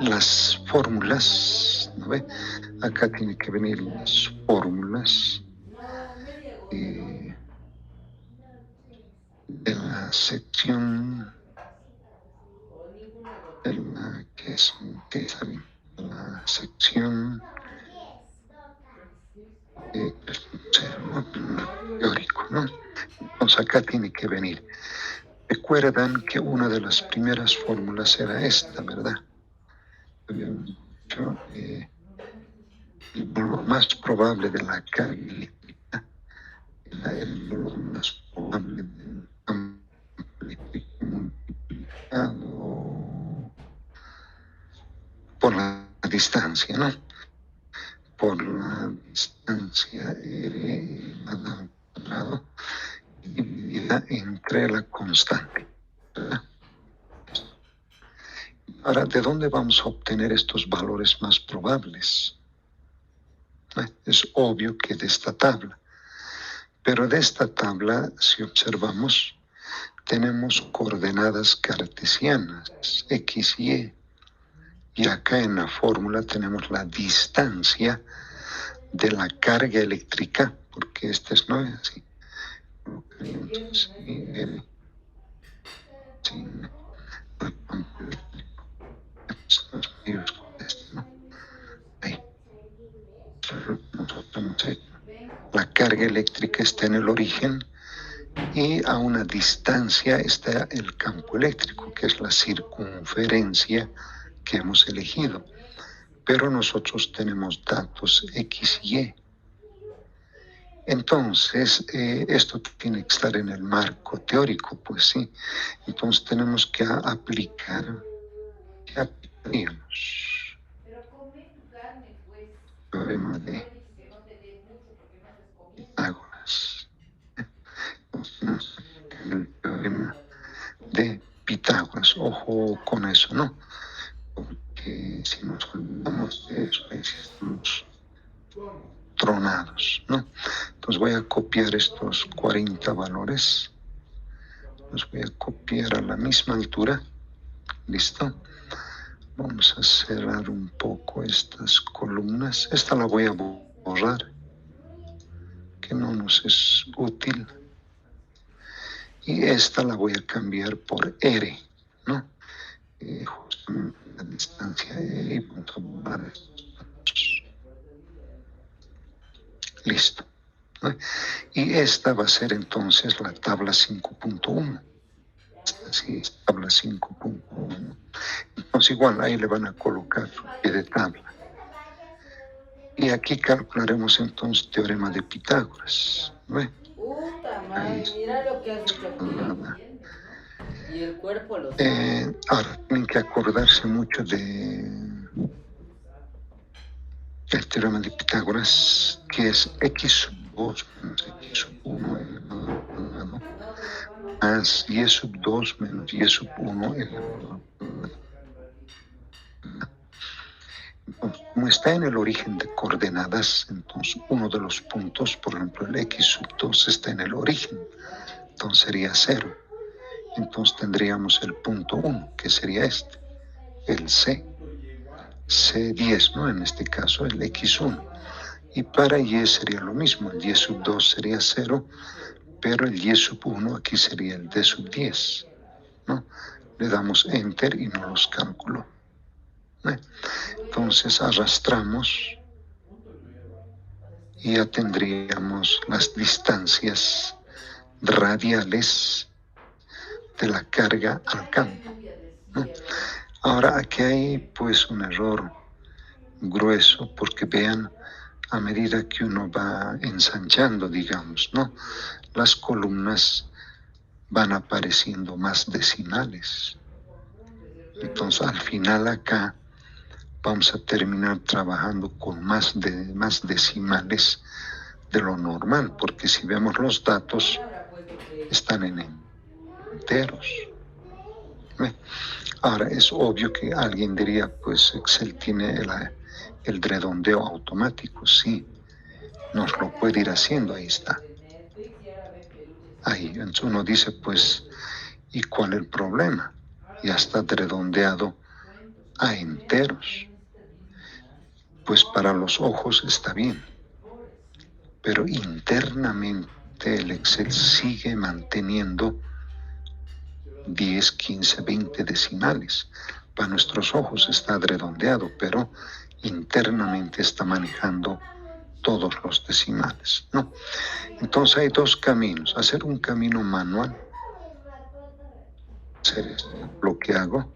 las fórmulas, ¿no ve? Acá tiene que venir las fórmulas de la sección de la que es la sección teórico, ¿no? Entonces acá tiene que venir. Recuerdan que una de las primeras fórmulas era esta, ¿verdad? Habíamos dicho el valor más probable de la carga eléctrica era el valor más probable del campo eléctrico multiplicado por la distancia, ¿no? Por la distancia al cuadrado dividida entre la constante, ¿verdad? Ahora, ¿de dónde vamos a obtener estos valores más probables? Es obvio que de esta tabla, pero de esta tabla, si observamos, tenemos coordenadas cartesianas, X, Y, Y acá en la fórmula tenemos la distancia de la carga eléctrica, porque este es, no es así. Entonces, sí, ¿no? Ahí. La carga eléctrica está en el origen y a una distancia está el campo eléctrico, que es la circunferencia que hemos elegido. Pero nosotros tenemos datos X y Y. Entonces, esto tiene que estar en el marco teórico, pues sí. Entonces tenemos que aplicar, ¿qué aplicaríamos? Teorema de Pitágoras. El teorema de Pitágoras. Ojo con eso, ¿no? Porque si nos olvidamos de eso, ahí sí estamos tronados, ¿no? Entonces voy a copiar estos 40 valores. Los voy a copiar a la misma altura. ¿Listo? Vamos a cerrar un poco estas columnas. Esta la voy a borrar, que no nos es útil. Y esta la voy a cambiar por R, ¿no? Justamente la distancia R y vamos a borrar estos. Listo, ¿no? Y esta va a ser entonces la tabla 5.1. Así es, tabla 5.1. Entonces igual ahí le van a colocar su pie de tabla. Y aquí calcularemos entonces teorema de Pitágoras, ¿no? Ahí mira lo que has hecho aquí. Y el cuerpo lo sabe. Ahora tienen que acordarse mucho de el teorema de Pitágoras, que es x sub 2 menos x sub 1 elevado al cuadrado, más y sub 2 menos y sub 1 elevado al cuadrado. Entonces, como está en el origen de coordenadas, entonces uno de los puntos, por ejemplo el x sub 2 está en el origen, entonces sería 0. Entonces tendríamos el punto 1, que sería este, el C10, ¿no? En este caso el X1. Y para Y sería lo mismo, el Y sub 2 sería 0, pero el Y sub 1 aquí sería el D sub 10, ¿no? Le damos Enter y no los calculo. Entonces arrastramos y ya tendríamos las distancias radiales de la carga al campo, ¿no? Ahora aquí hay pues un error grueso, porque vean, a medida que uno va ensanchando, digamos, ¿no? Las columnas van apareciendo más decimales. Entonces al final acá vamos a terminar trabajando con más decimales de lo normal, porque si vemos los datos están en enteros. Ahora es obvio que alguien diría, pues Excel tiene el redondeo automático, sí, nos lo puede ir haciendo, ahí está. Ahí, entonces uno dice, pues, ¿y cuál es el problema? Ya está redondeado a enteros. Pues para los ojos está bien, pero internamente el Excel sigue manteniendo 10, 15, 20 decimales. Para nuestros ojos está redondeado, pero internamente está manejando todos los decimales, ¿no? Entonces hay dos caminos: hacer un camino manual, hacer esto, lo que hago,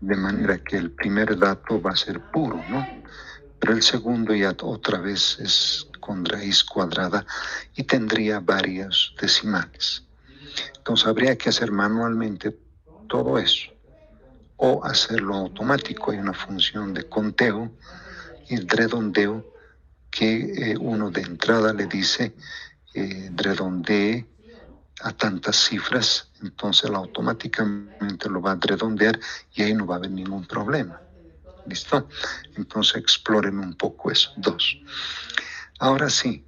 de manera que el primer dato va a ser puro, ¿no? Pero el segundo ya otra vez es con raíz cuadrada y tendría varios decimales. Entonces habría que hacer manualmente todo eso o hacerlo automático. Hay una función de conteo y redondeo que uno de entrada le dice redondee a tantas cifras, entonces él automáticamente lo va a redondear y ahí no va a haber ningún problema. ¿Listo? Entonces exploren un poco eso. 2. Ahora sí,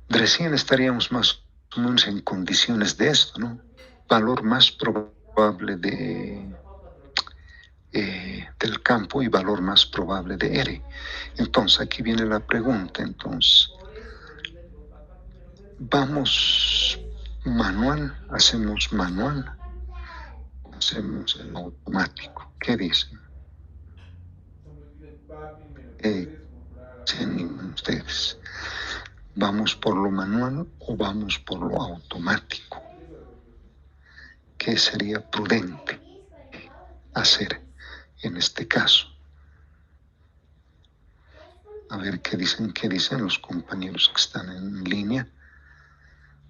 recién estaríamos más o menos en condiciones de esto, ¿no? Valor más probable del campo y valor más probable de R. Entonces, aquí viene la pregunta. Entonces, vamos manual, hacemos manual, hacemos el automático. ¿Qué dicen? ¿Se animan ustedes? ¿Vamos por lo manual o vamos por lo automático? ¿Qué sería prudente hacer en este caso? A ver qué dicen los compañeros que están en línea.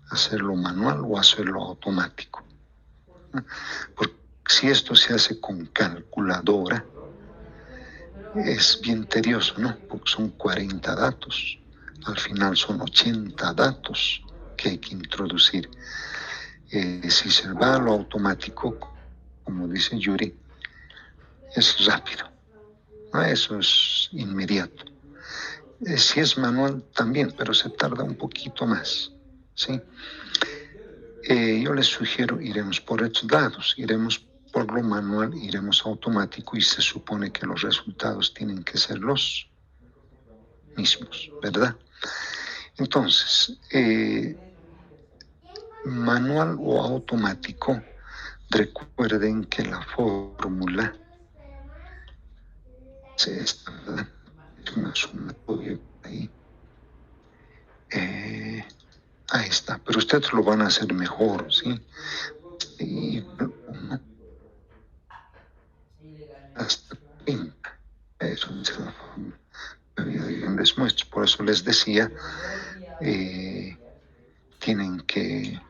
¿Hacerlo manual o hacerlo automático? Porque si esto se hace con calculadora, es bien tedioso, ¿no? Porque son 40 datos. Al final son 80 datos que hay que introducir. Si se va a lo automático, como dice Yuri, es rápido, ¿no? Eso es inmediato. Si es manual también, pero se tarda un poquito más, ¿sí? Yo les sugiero, iremos por estos lados, iremos por lo manual, iremos automático y se supone que los resultados tienen que ser los mismos, ¿verdad? Entonces, manual o automático, recuerden que la fórmula es esta, ¿verdad? Es una sumatoria ahí. Ahí está, pero ustedes lo van a hacer mejor, ¿sí? Y uno hasta 30. Eso es la fórmula de grandes muestras. Por eso les decía, tienen que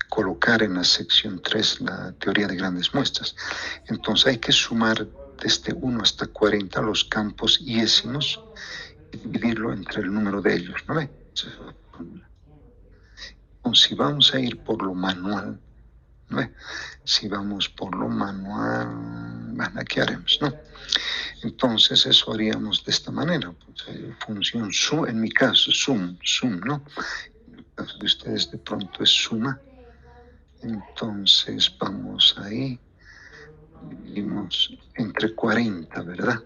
colocar en la sección 3 la teoría de grandes muestras. Entonces hay que sumar desde 1 hasta 40 los campos iésimos y dividirlo entre el número de ellos, ¿no ve? Esa es la fórmula. Entonces, si vamos a ir por lo manual, ¿no ve? Si vamos por lo manual, bueno, ¿qué haremos, no? Entonces eso haríamos de esta manera, pues, función sum, en mi caso sum, ¿no? En el caso de ustedes de pronto es suma. Entonces vamos ahí, dividimos entre 40, ¿verdad?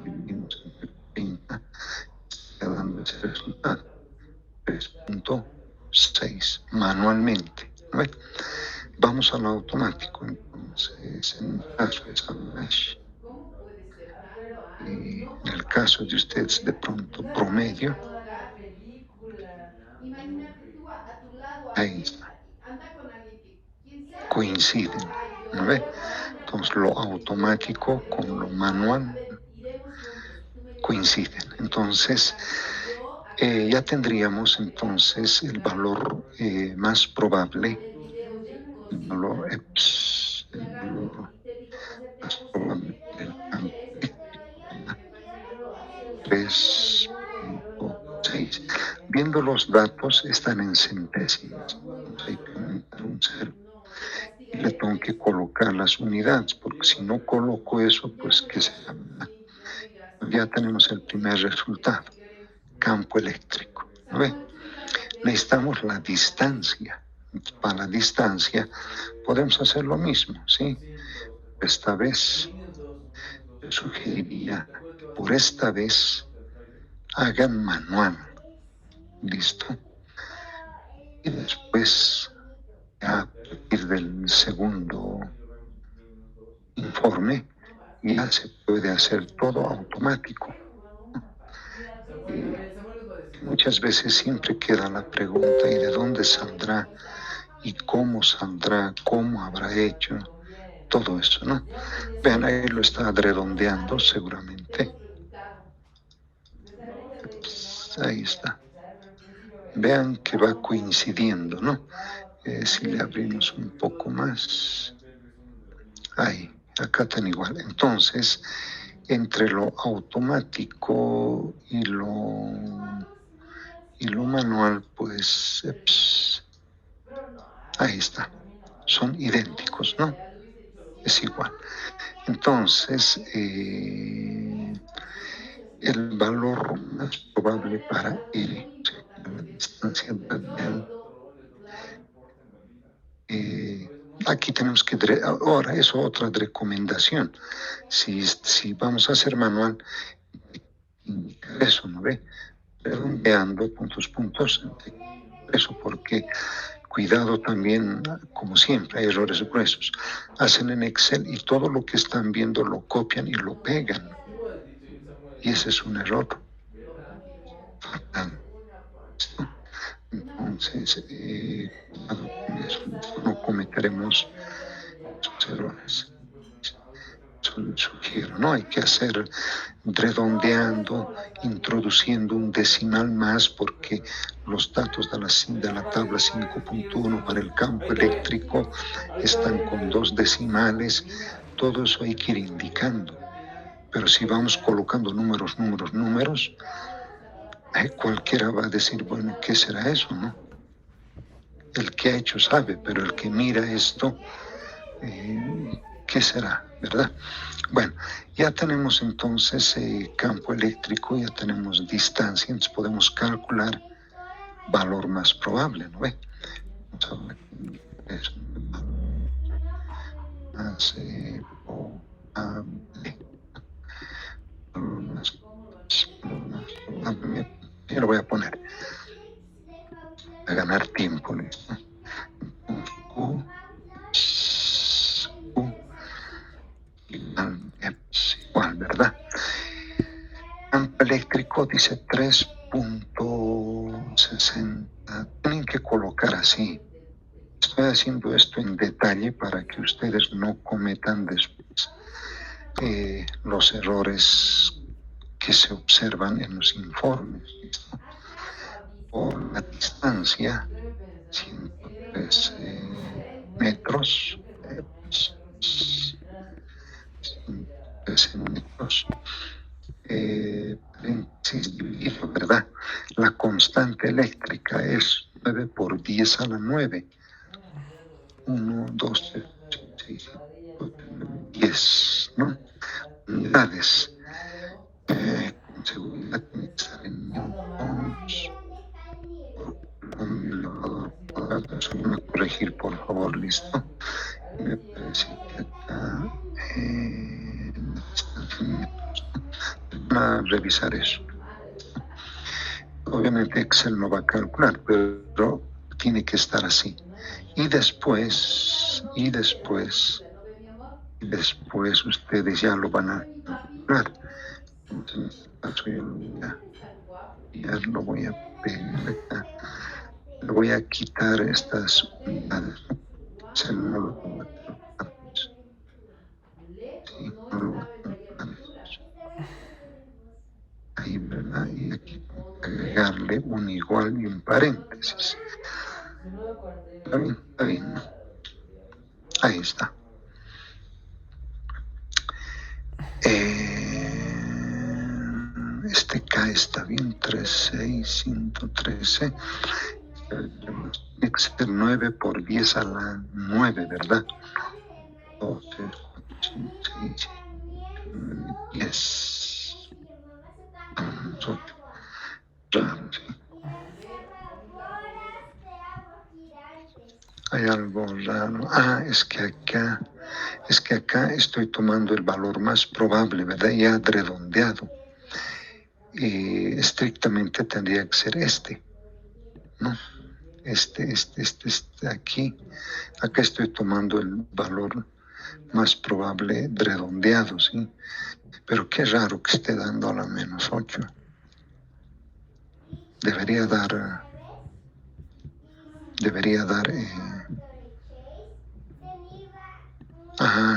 Dividimos entre 40, está dando ese resultado, 3.6 manualmente, ¿no ve? Vamos al automático, entonces en el caso es Avalanche. En el caso de ustedes de pronto promedio, ahí está, coinciden, ¿no ve? Entonces lo automático con lo manual coinciden. Entonces ya tendríamos entonces el valor más probable, el valor, el valor más probable del campo eléctrico, 3.6. Viendo los datos, están en centésimas. Entonces hay que aumentar un cero. Y le tengo que colocar las unidades, porque si no coloco eso, pues ¿qué se llama? Ya tenemos el primer resultado, campo eléctrico, ¿no ve? Necesitamos la distancia. Para la distancia podemos hacer lo mismo, ¿sí? Esta vez yo sugeriría que por esta vez hagan manual, ¿listo? Y después, ya a partir del segundo informe, ya se puede hacer todo automático. Muchas veces siempre queda la pregunta, ¿y de dónde saldrá? ¿Y cómo saldrá? ¿Cómo habrá hecho? Todo eso, ¿no? Vean, ahí lo está redondeando seguramente. Pues ahí está. Vean que va coincidiendo, ¿no? Si le abrimos un poco más. Ahí, acá están igual. Entonces, entre lo automático y lo manual, pues, ahí está. Son idénticos, ¿no? Es igual. Entonces, el valor más probable para L, o sea, la distancia radial, aquí tenemos que, ahora es otra recomendación. Si vamos a hacer manual, eso, ¿no ve? Redondeando puntos, eso porque cuidado también, como siempre, hay errores gruesos. Hacen en Excel y todo lo que están viendo lo copian y lo pegan. Y ese es un error fatal. Entonces, no cometeremos esos errores. Sugiero, ¿no? Hay que hacer redondeando, introduciendo un decimal más, porque los datos de la tabla 5.1 para el campo eléctrico están con 2 decimales. Todo eso hay que ir indicando. Pero si vamos colocando números, cualquiera va a decir, bueno, ¿qué será eso, no? El que ha hecho sabe, pero el que mira esto, ¿qué será, verdad? Bueno, ya tenemos entonces campo eléctrico, ya tenemos distancia, entonces podemos calcular valor más probable, ¿no ve? Es más probable. Yo lo voy a poner a ganar tiempo, ¿listo? Q, es igual, ¿verdad? Campo eléctrico dice 3.60. Tienen que colocar así. Estoy haciendo esto en detalle para que ustedes no cometan después los errores que se observan en los informes. ¿Listo? Por la distancia, 103 metros, 113 metros, dividido, ¿verdad? La constante eléctrica es 9 por 10 a la 9. 1, 2, 3, 6, 10, ¿no? Unidades. Con seguridad tiene que estar en newtons. Eso me va a corregir, por favor, listo. Me parece que acá van a revisar eso. Obviamente Excel no va a calcular, pero tiene que estar así. Y después ustedes ya lo van a calcular. Entonces, ya lo voy a pegar acá. Le voy a quitar estas unidades. Se no lo voy a calcular. Sí, no lo voy a calcular. Ahí, ¿verdad? Y aquí agregarle un igual y un paréntesis. Está bien, está bien, ¿no? Ahí está. Este K está bien, 36.113. Tiene que ser 9 por 10 a la 9, ¿verdad? 12, 5, 6, 10. 8. Claro, sí. Hay algo raro. Es que acá estoy tomando el valor más probable, ¿verdad? Ya redondeado. Estrictamente tendría que ser este, ¿no? Este aquí. Acá estoy tomando el valor más probable redondeado, ¿sí? Pero qué raro que esté dando a la -8. Debería dar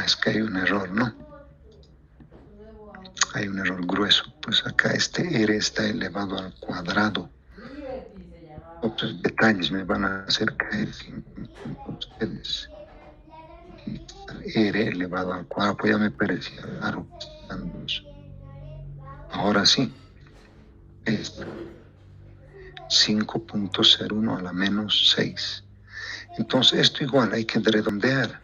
es que hay un error, ¿no? Hay un error grueso. Pues acá este R está elevado al cuadrado. Otros detalles me van a hacer caer ustedes. R elevado al cuadrado, pues ya me parecía raro. Ahora sí. 5.01 a la -6. Entonces esto igual hay que redondear.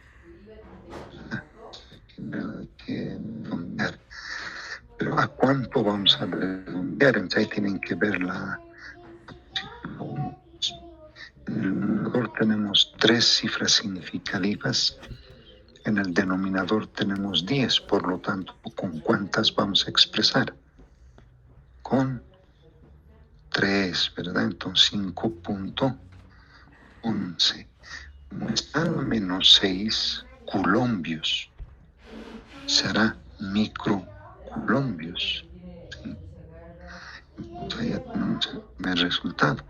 Pero ¿a cuánto vamos a redondear? Entonces ahí tienen que ver en el numerador tenemos 3 cifras significativas, en el denominador tenemos 10, por lo tanto, ¿con cuántas vamos a expresar? Con 3, ¿verdad? Entonces 5.11. Como están menos 6 coulombios, será microcoulombios. ¿Sí? Entonces ahí ya tenemos el primer resultado.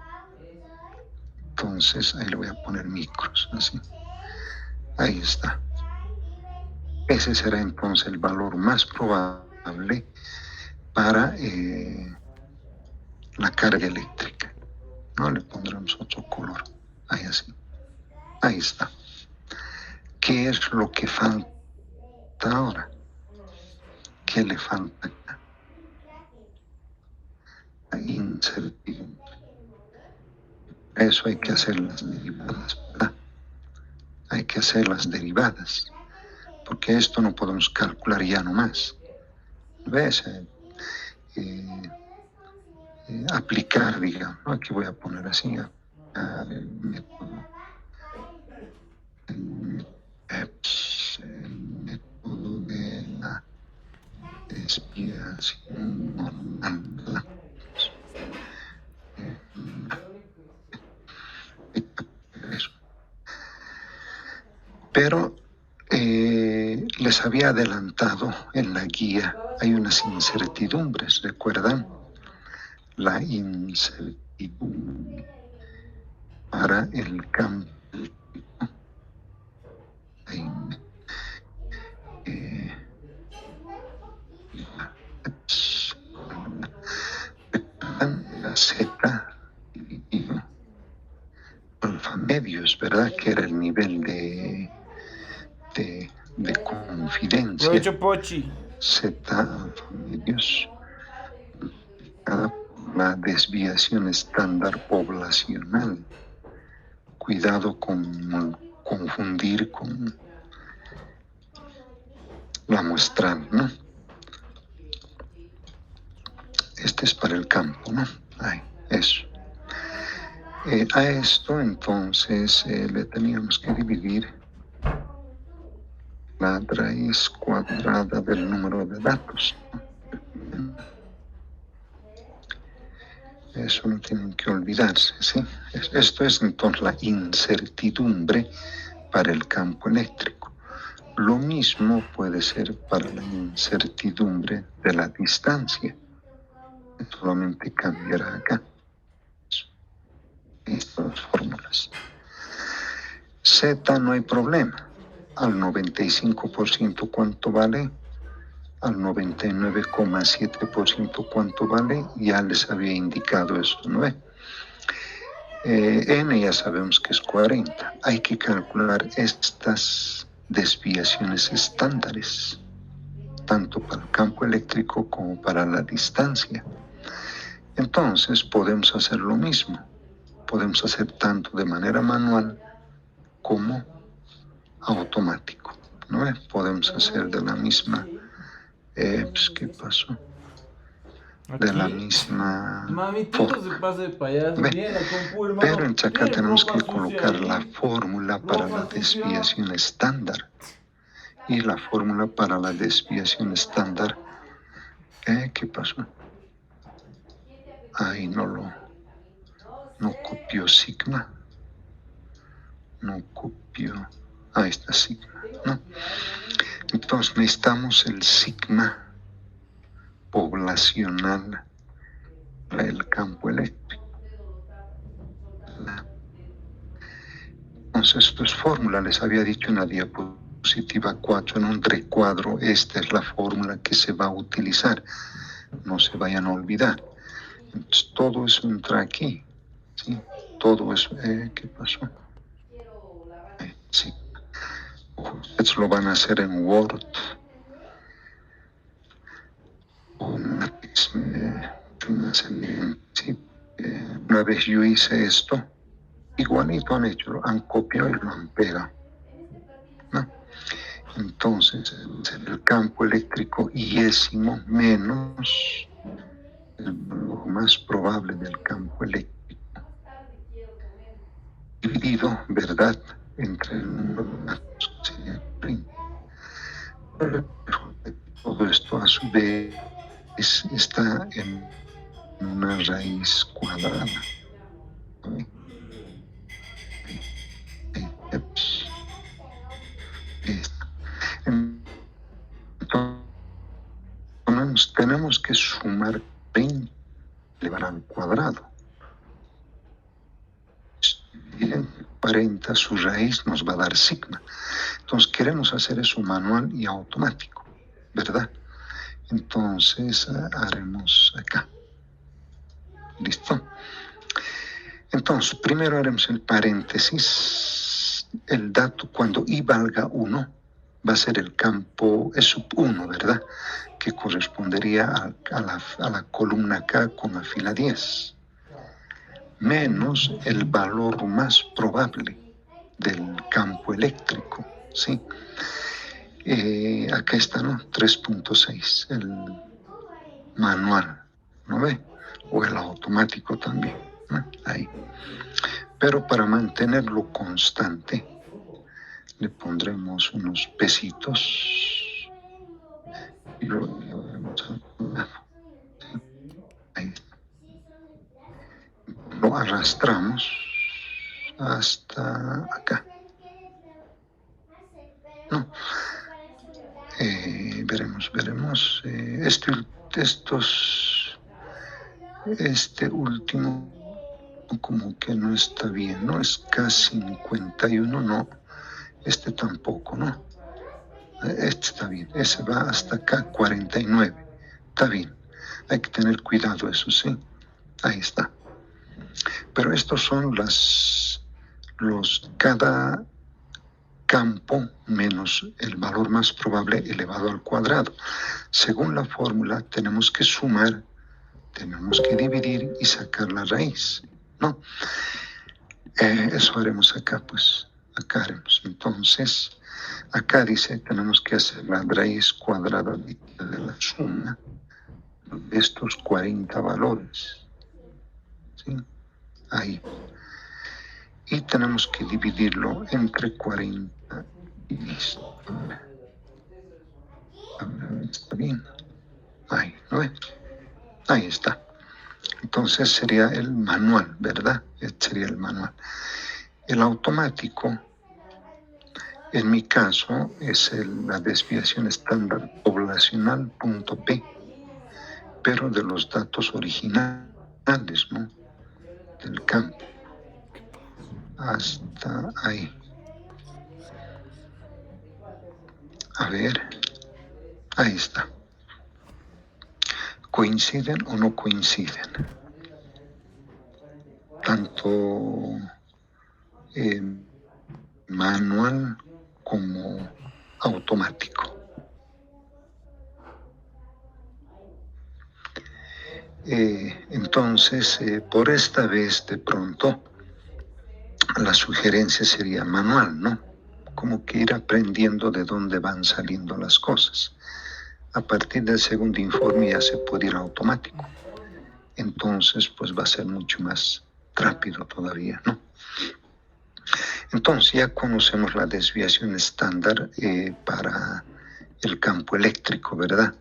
Entonces ahí le voy a poner micros, así. Ahí está. Ese será entonces el valor más probable para la carga eléctrica. No le pondremos otro color. Ahí así. Ahí está. ¿Qué es lo que falta ahora? ¿Qué le falta acá? La incertidumbre. Eso hay que hacer las derivadas, ¿verdad? Hay que hacer las derivadas, porque esto no podemos calcular ya nomás. ¿Ves? Aplicar, digamos, ¿no? Aquí voy a poner así, el método, el método de la desviación normal, ¿verdad? Eso. Pero les había adelantado en la guía, hay unas incertidumbres, ¿recuerdan? La incertidumbre para el campo. La Z dividido alfa medios, ¿verdad? Que era el nivel de confidencia. Provecho Pochi. Z alfa medios multiplicada por la desviación estándar poblacional. Cuidado con confundir con la muestral, ¿no? Este es para el campo, ¿no? Ahí, eso. A esto entonces le teníamos que dividir la raíz cuadrada del número de datos, ¿no? Eso no tienen que olvidarse, ¿sí? Esto es entonces la incertidumbre para el campo eléctrico. Lo mismo puede ser para la incertidumbre de la distancia. Solamente cambiará acá. Estas fórmulas. Z no hay problema. Al 95% ¿cuánto vale? Al 99,7% ¿cuánto vale? Ya les había indicado eso, ¿no es? N ya sabemos que es 40. Hay que calcular estas desviaciones estándares, tanto para el campo eléctrico como para la distancia. Entonces podemos hacer lo mismo. Podemos hacer tanto de manera manual como automático, ¿no? Podemos hacer de la misma, pues, ¿qué pasó? De la misma forma. Pero en acá tenemos que colocar la fórmula para la desviación estándar. Y la fórmula para la desviación estándar, ¿qué pasó? Ahí no copió sigma. No copió. Ahí está sigma, ¿no? Entonces necesitamos el sigma poblacional para el campo eléctrico. Entonces, esto es fórmula, les había dicho en la diapositiva 4, en un recuadro, esta es la fórmula que se va a utilizar. No se vayan a olvidar. Entonces, todo eso entra aquí, ¿sí? Todo eso, ¿qué pasó? Sí. Ustedes lo van a hacer en Word. Una vez yo hice esto, igualito han hecho, han copiado y lo han pegado, ¿no? Entonces, el campo eléctrico iésimo menos el valor más probable del campo eléctrico dividido, ¿verdad?, entre el número de datos que sería primo. Todo esto a su vez está en una raíz cuadrada. Ahí, está. Entonces, tenemos que sumar 20 elevado al cuadrado. 40, su raíz nos va a dar sigma. Entonces queremos hacer eso manual y automático, ¿verdad? Entonces haremos acá. ¿Listo? Entonces, primero haremos el paréntesis. El dato cuando i valga 1 va a ser el campo E sub 1, ¿verdad? Que correspondería a la columna K con la fila 10. Menos el valor más probable del campo eléctrico, ¿sí? Acá está, ¿no? 3.6, el manual, ¿no ve? O el automático también, ¿no? Ahí. Pero para mantenerlo constante, le pondremos unos pesitos y lo llevaremos al lado. Ahí. Lo arrastramos hasta acá. No. Veremos. Este último como que no está bien, ¿no? Es K51, no. Este tampoco, ¿no? Este está bien. Ese va hasta K49. Está bien. Hay que tener cuidado, eso sí. Ahí está. Pero estos son cada campo menos el valor más probable elevado al cuadrado. Según la fórmula, tenemos que sumar, tenemos que dividir y sacar la raíz, ¿no? Eso haremos acá, pues. Acá haremos. Entonces, acá dice, tenemos que hacer la raíz cuadrada de la suma de estos 40 valores, ¿sí? Ahí. Y tenemos que dividirlo entre 40 y listo. Está bien. Ahí, ¿no ve? Ahí está. Entonces sería el manual, ¿verdad? Este sería el manual. El automático, en mi caso, es la desviación estándar poblacional punto P, pero de los datos originales, ¿no? Del campo. Hasta ahí. A ver, ahí está. ¿Coinciden o no coinciden? Tanto manual como automático. Entonces, por esta vez, de pronto, la sugerencia sería manual, ¿no? Como que ir aprendiendo de dónde van saliendo las cosas. A partir del segundo informe ya se puede ir automático. Entonces, pues va a ser mucho más rápido todavía, ¿no? Entonces, ya conocemos la desviación estándar para el campo eléctrico, ¿verdad?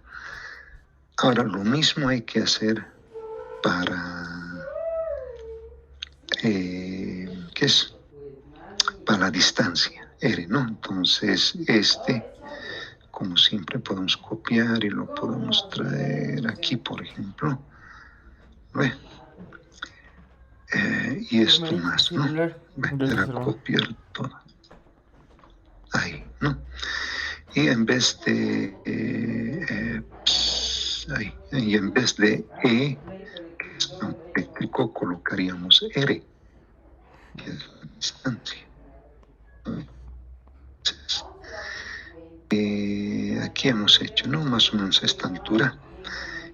Ahora, lo mismo hay que hacer para, ¿qué es? Para la distancia, R, ¿no? Entonces, como siempre, podemos copiar y lo podemos traer aquí, por ejemplo. ¿Ve? Y esto más, ¿no? Era copiar todo. Ahí, ¿no? Y en vez de ahí, y en vez de E, que es campo eléctrico, colocaríamos R, que es la distancia. Entonces, aquí hemos hecho, ¿no? Más o menos a esta altura.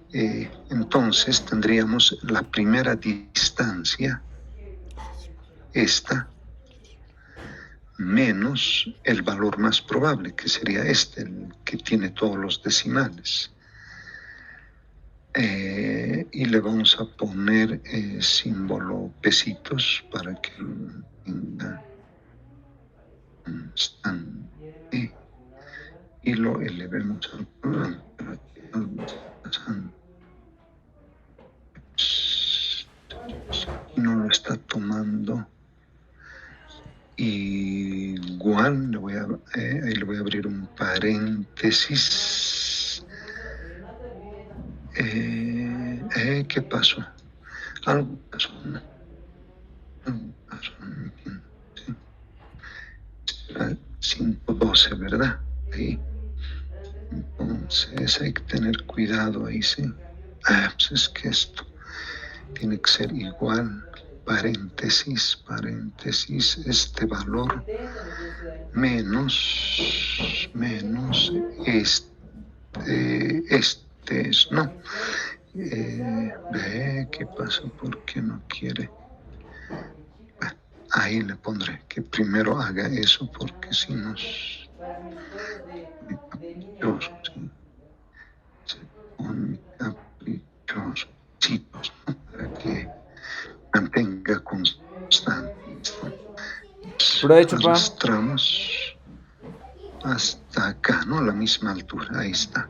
Entonces tendríamos la primera distancia, esta, menos el valor más probable, que sería el que tiene todos los decimales. Y le vamos a poner símbolo pesitos para que venga constante y lo elevemos al plano y no lo está tomando. Igual ahí le voy a abrir un paréntesis. ¿Qué pasó? Algo pasó, ¿no? Algo pasó, no entiendo, ¿sí? Será 5:12, ¿verdad? Ahí. Entonces hay que tener cuidado ahí, ¿sí? Pues es que esto tiene que ser igual, paréntesis, este valor menos este es, no. ¿Qué pasa? ¿Por qué no quiere? Ahí le pondré que primero haga eso porque si nos caprichoso, ¿sí? Se pone caprichoso, chicos, ¿no? Para que mantenga constante, ¿no? Provecho, pa. Arrastramos hasta acá, ¿no? La misma altura, ahí está.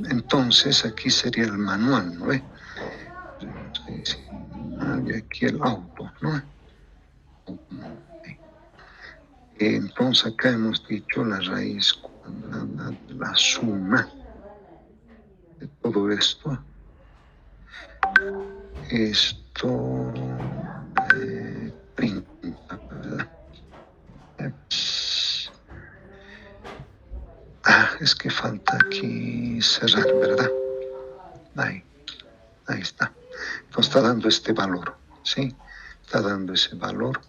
Entonces aquí sería el manual, ¿no ve? Y aquí el auto, ¿no? Entonces acá hemos dicho la raíz cuadrada de la suma de todo esto. Esto 30, ¿verdad? Es que falta aquí cerrar, ¿verdad? Ahí está. Entonces está dando este valor, ¿sí? Está dando ese valor.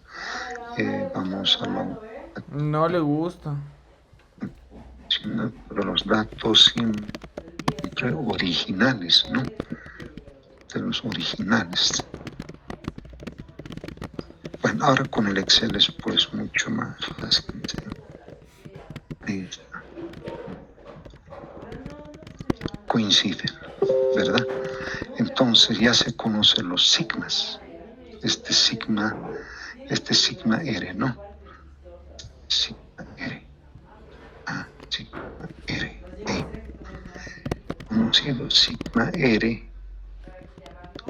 Vamos a No le gusta. pero los datos siempre originales, ¿no? De los originales. Bueno, ahora con el Excel es pues mucho más fácil, ¿sí? Ahí está. Coinciden, ¿verdad? Entonces ya se conocen los sigmas. Este sigma R, ¿no? Sigma R. Sigma R.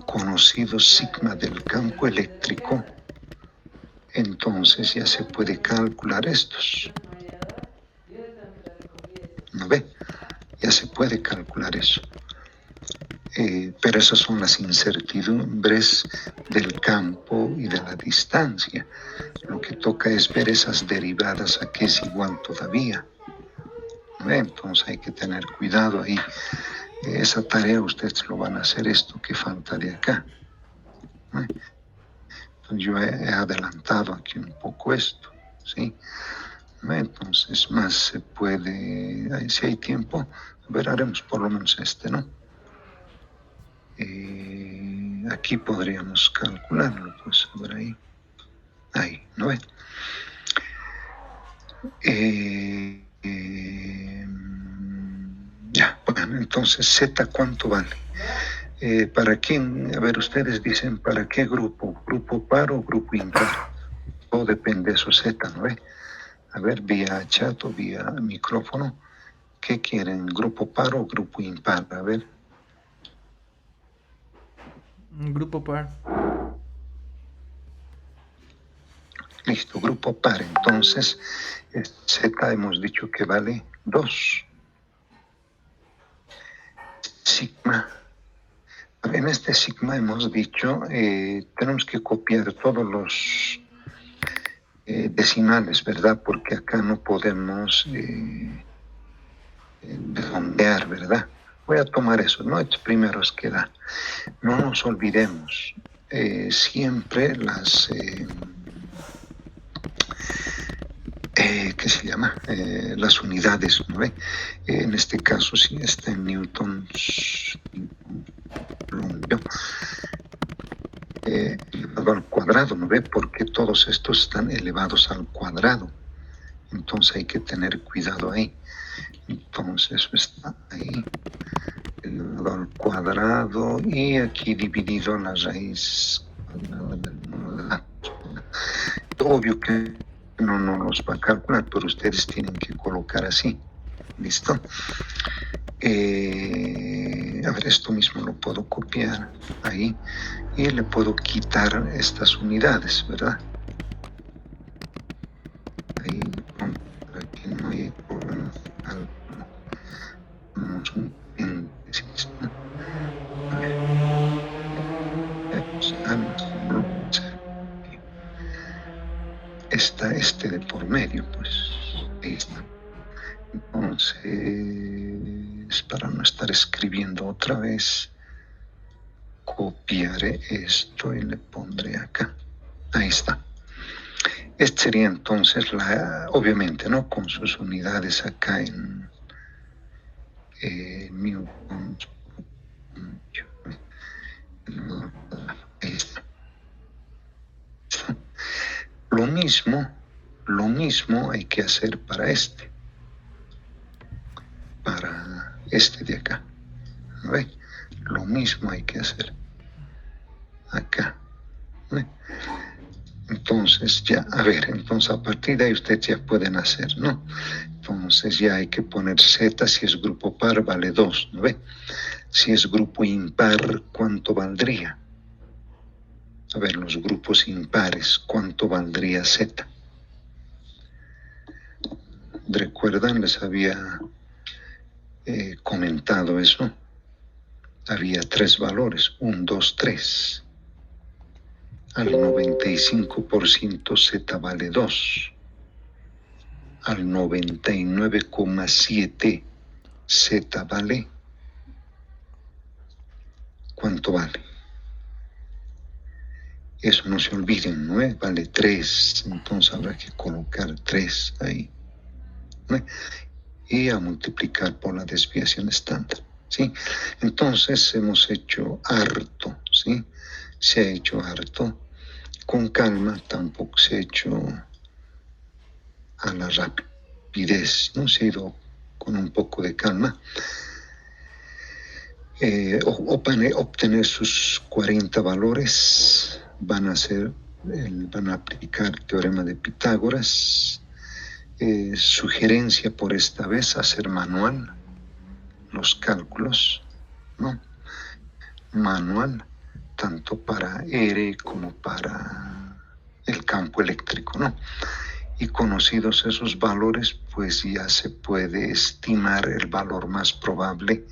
Conocido sigma del campo eléctrico, entonces ya se puede calcular estos. ¿No ve? Ya se puede calcular eso. Pero esas son las incertidumbres del campo y de la distancia. Lo que toca es ver esas derivadas a qué es igual todavía. ¿No ve? Entonces hay que tener cuidado ahí. Esa tarea ustedes lo van a hacer, esto que falta de acá. ¿No? Entonces yo he adelantado aquí un poco esto, ¿sí? ¿No? Entonces más se puede, si hay tiempo, a ver, haremos por lo menos ¿no? Aquí podríamos calcularlo, pues, a ver ahí, ¿no ve? Ya, bueno, entonces Z, ¿cuánto vale? ¿Para quién? A ver, ustedes dicen, ¿para qué grupo? ¿Grupo par o grupo impar? Todo depende de eso Z, ¿no ve? A ver, vía chat o vía micrófono, ¿qué quieren? ¿Grupo par o grupo impar? A ver. Grupo par. Listo, grupo par. Entonces, Z hemos dicho que vale 2. Sigma. En este sigma hemos dicho, tenemos que copiar todos los decimales, ¿verdad? Porque acá no podemos redondear, ¿verdad? Voy a tomar eso, ¿no? Estos primeros que da. No nos olvidemos, siempre las... ¿qué se llama? Las unidades, ¿no ve? En este caso, si está en newtons, elevado al cuadrado, ¿no ve? Porque todos estos están elevados al cuadrado. Entonces hay que tener cuidado ahí. Entonces eso está ahí, elevado al cuadrado, y aquí dividido la raíz Obvio que no los va a calcular, pero ustedes tienen que colocar así. ¿Listo? A ver, esto mismo lo puedo copiar ahí y le puedo quitar estas unidades, ¿verdad? Ahí, aquí no hay problema. Vamos un paréntesis, ¿no? A ver. Está este de por medio, pues. Ahí está. Entonces, para no estar escribiendo otra vez, copiaré esto y le pondré acá. Ahí está. Este sería entonces obviamente, ¿no? Con sus unidades acá en newtons. Ahí está. Lo mismo hay que hacer para este de acá. ¿Ve? Lo mismo hay que hacer acá. ¿Ve? Entonces ya, a ver, entonces a partir de ahí ustedes ya pueden hacer, ¿no? Entonces ya hay que poner Z, si es grupo par vale 2, ¿no ve? Si es grupo impar, ¿cuánto valdría? A ver, los grupos impares, ¿cuánto valdría Z? ¿Recuerdan? Les había comentado eso. Había 3 valores, 1, 2, 3. Al 95% Z vale 2. Al 99,7 Z vale. ¿Cuánto vale? Eso no se olviden, ¿no? Vale 3. Entonces habrá que colocar 3 ahí, ¿no? Y a multiplicar por la desviación estándar, ¿sí? Entonces hemos hecho harto, ¿sí? Se ha hecho harto. Con calma, tampoco se ha hecho a la rapidez, ¿no? Se ha ido con un poco de calma. Obtener sus 40 valores, van a aplicar teorema de Pitágoras. Sugerencia por esta vez, hacer manual los cálculos, ¿no? Manual, tanto para R como para el campo eléctrico, ¿no? Y conocidos esos valores, pues ya se puede estimar el valor más probable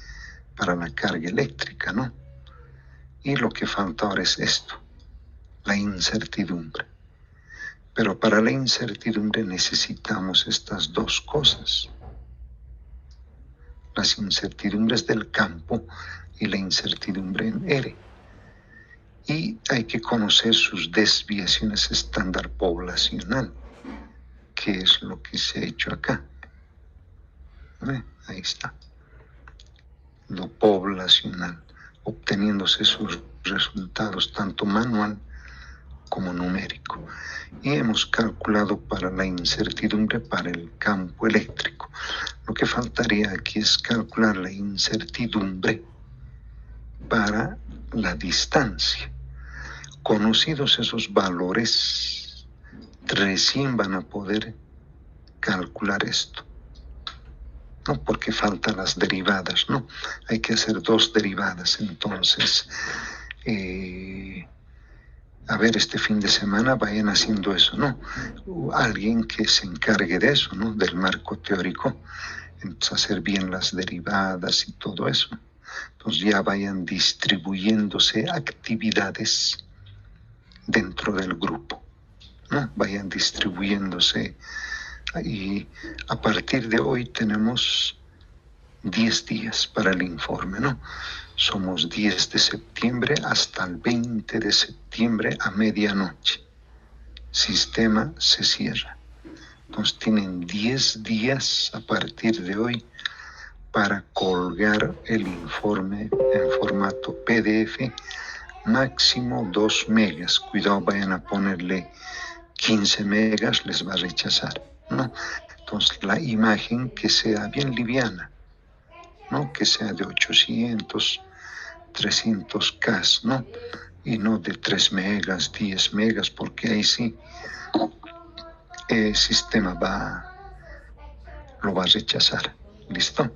para la carga eléctrica, ¿no? Y lo que falta ahora es esto, la incertidumbre. Pero para la incertidumbre necesitamos estas dos cosas. Las incertidumbres del campo y la incertidumbre en R. Y hay que conocer sus desviaciones estándar poblacional, que es lo que se ha hecho acá. Ahí está. Lo poblacional, obteniéndose sus resultados tanto manual como numérico. Y hemos calculado para la incertidumbre para el campo eléctrico. Lo que faltaría aquí es calcular la incertidumbre para la distancia. Conocidos esos valores, recién van a poder calcular esto. No, porque faltan las derivadas, ¿no? Hay que hacer 2 derivadas. Entonces, a ver, este fin de semana vayan haciendo eso, ¿no? Alguien que se encargue de eso, ¿no? Del marco teórico, entonces hacer bien las derivadas y todo eso. Entonces ya vayan distribuyéndose actividades dentro del grupo, ¿no? Vayan distribuyéndose. Y a partir de hoy tenemos 10 días para el informe, ¿no? Somos 10 de septiembre hasta el 20 de septiembre a medianoche. Sistema se cierra. Entonces tienen 10 días a partir de hoy para colgar el informe en formato PDF, máximo 2 megas. Cuidado, vayan a ponerle 15 megas, les va a rechazar, ¿no? Entonces la imagen que sea bien liviana, ¿no? Que sea de 800, 300K, ¿no? y no de 3 megas, 10 megas, porque ahí sí el sistema lo va a rechazar. ¿Listo?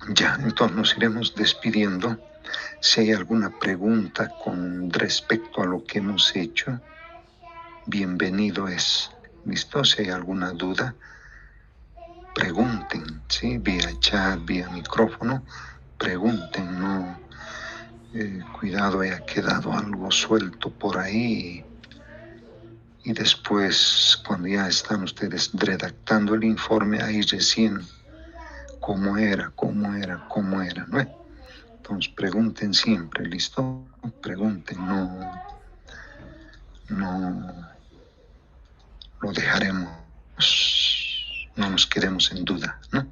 Ya, entonces nos iremos despidiendo. Si hay alguna pregunta con respecto a lo que hemos hecho, bienvenido es. ¿Listo? Si hay alguna duda, pregunten, ¿sí? Vía chat, vía micrófono, pregunten, no. Cuidado, haya quedado algo suelto por ahí. Y después, cuando ya están ustedes redactando el informe, ahí recién, cómo era, ¿no? Entonces pregunten siempre, ¿listo? Pregunten, no lo dejaremos, no nos quedemos en duda, ¿no?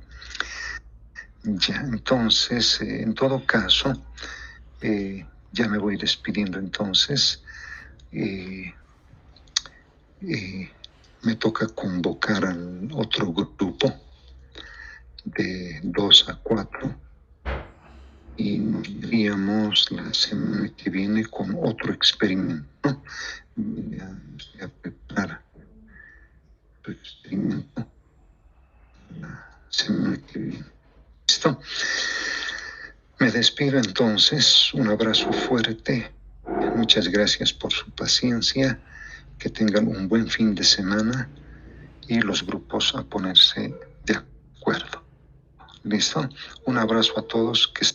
Ya, entonces, en todo caso, ya me voy despidiendo entonces. Me toca convocar al otro grupo de 2 a 4 y nos iríamos la semana que viene con otro experimento, ¿no? Voy a preparar otro experimento la semana que viene. ¿Listo? Me despido entonces, un abrazo fuerte, muchas gracias por su paciencia, que tengan un buen fin de semana y los grupos a ponerse de acuerdo. ¿Listo? Un abrazo a todos. Que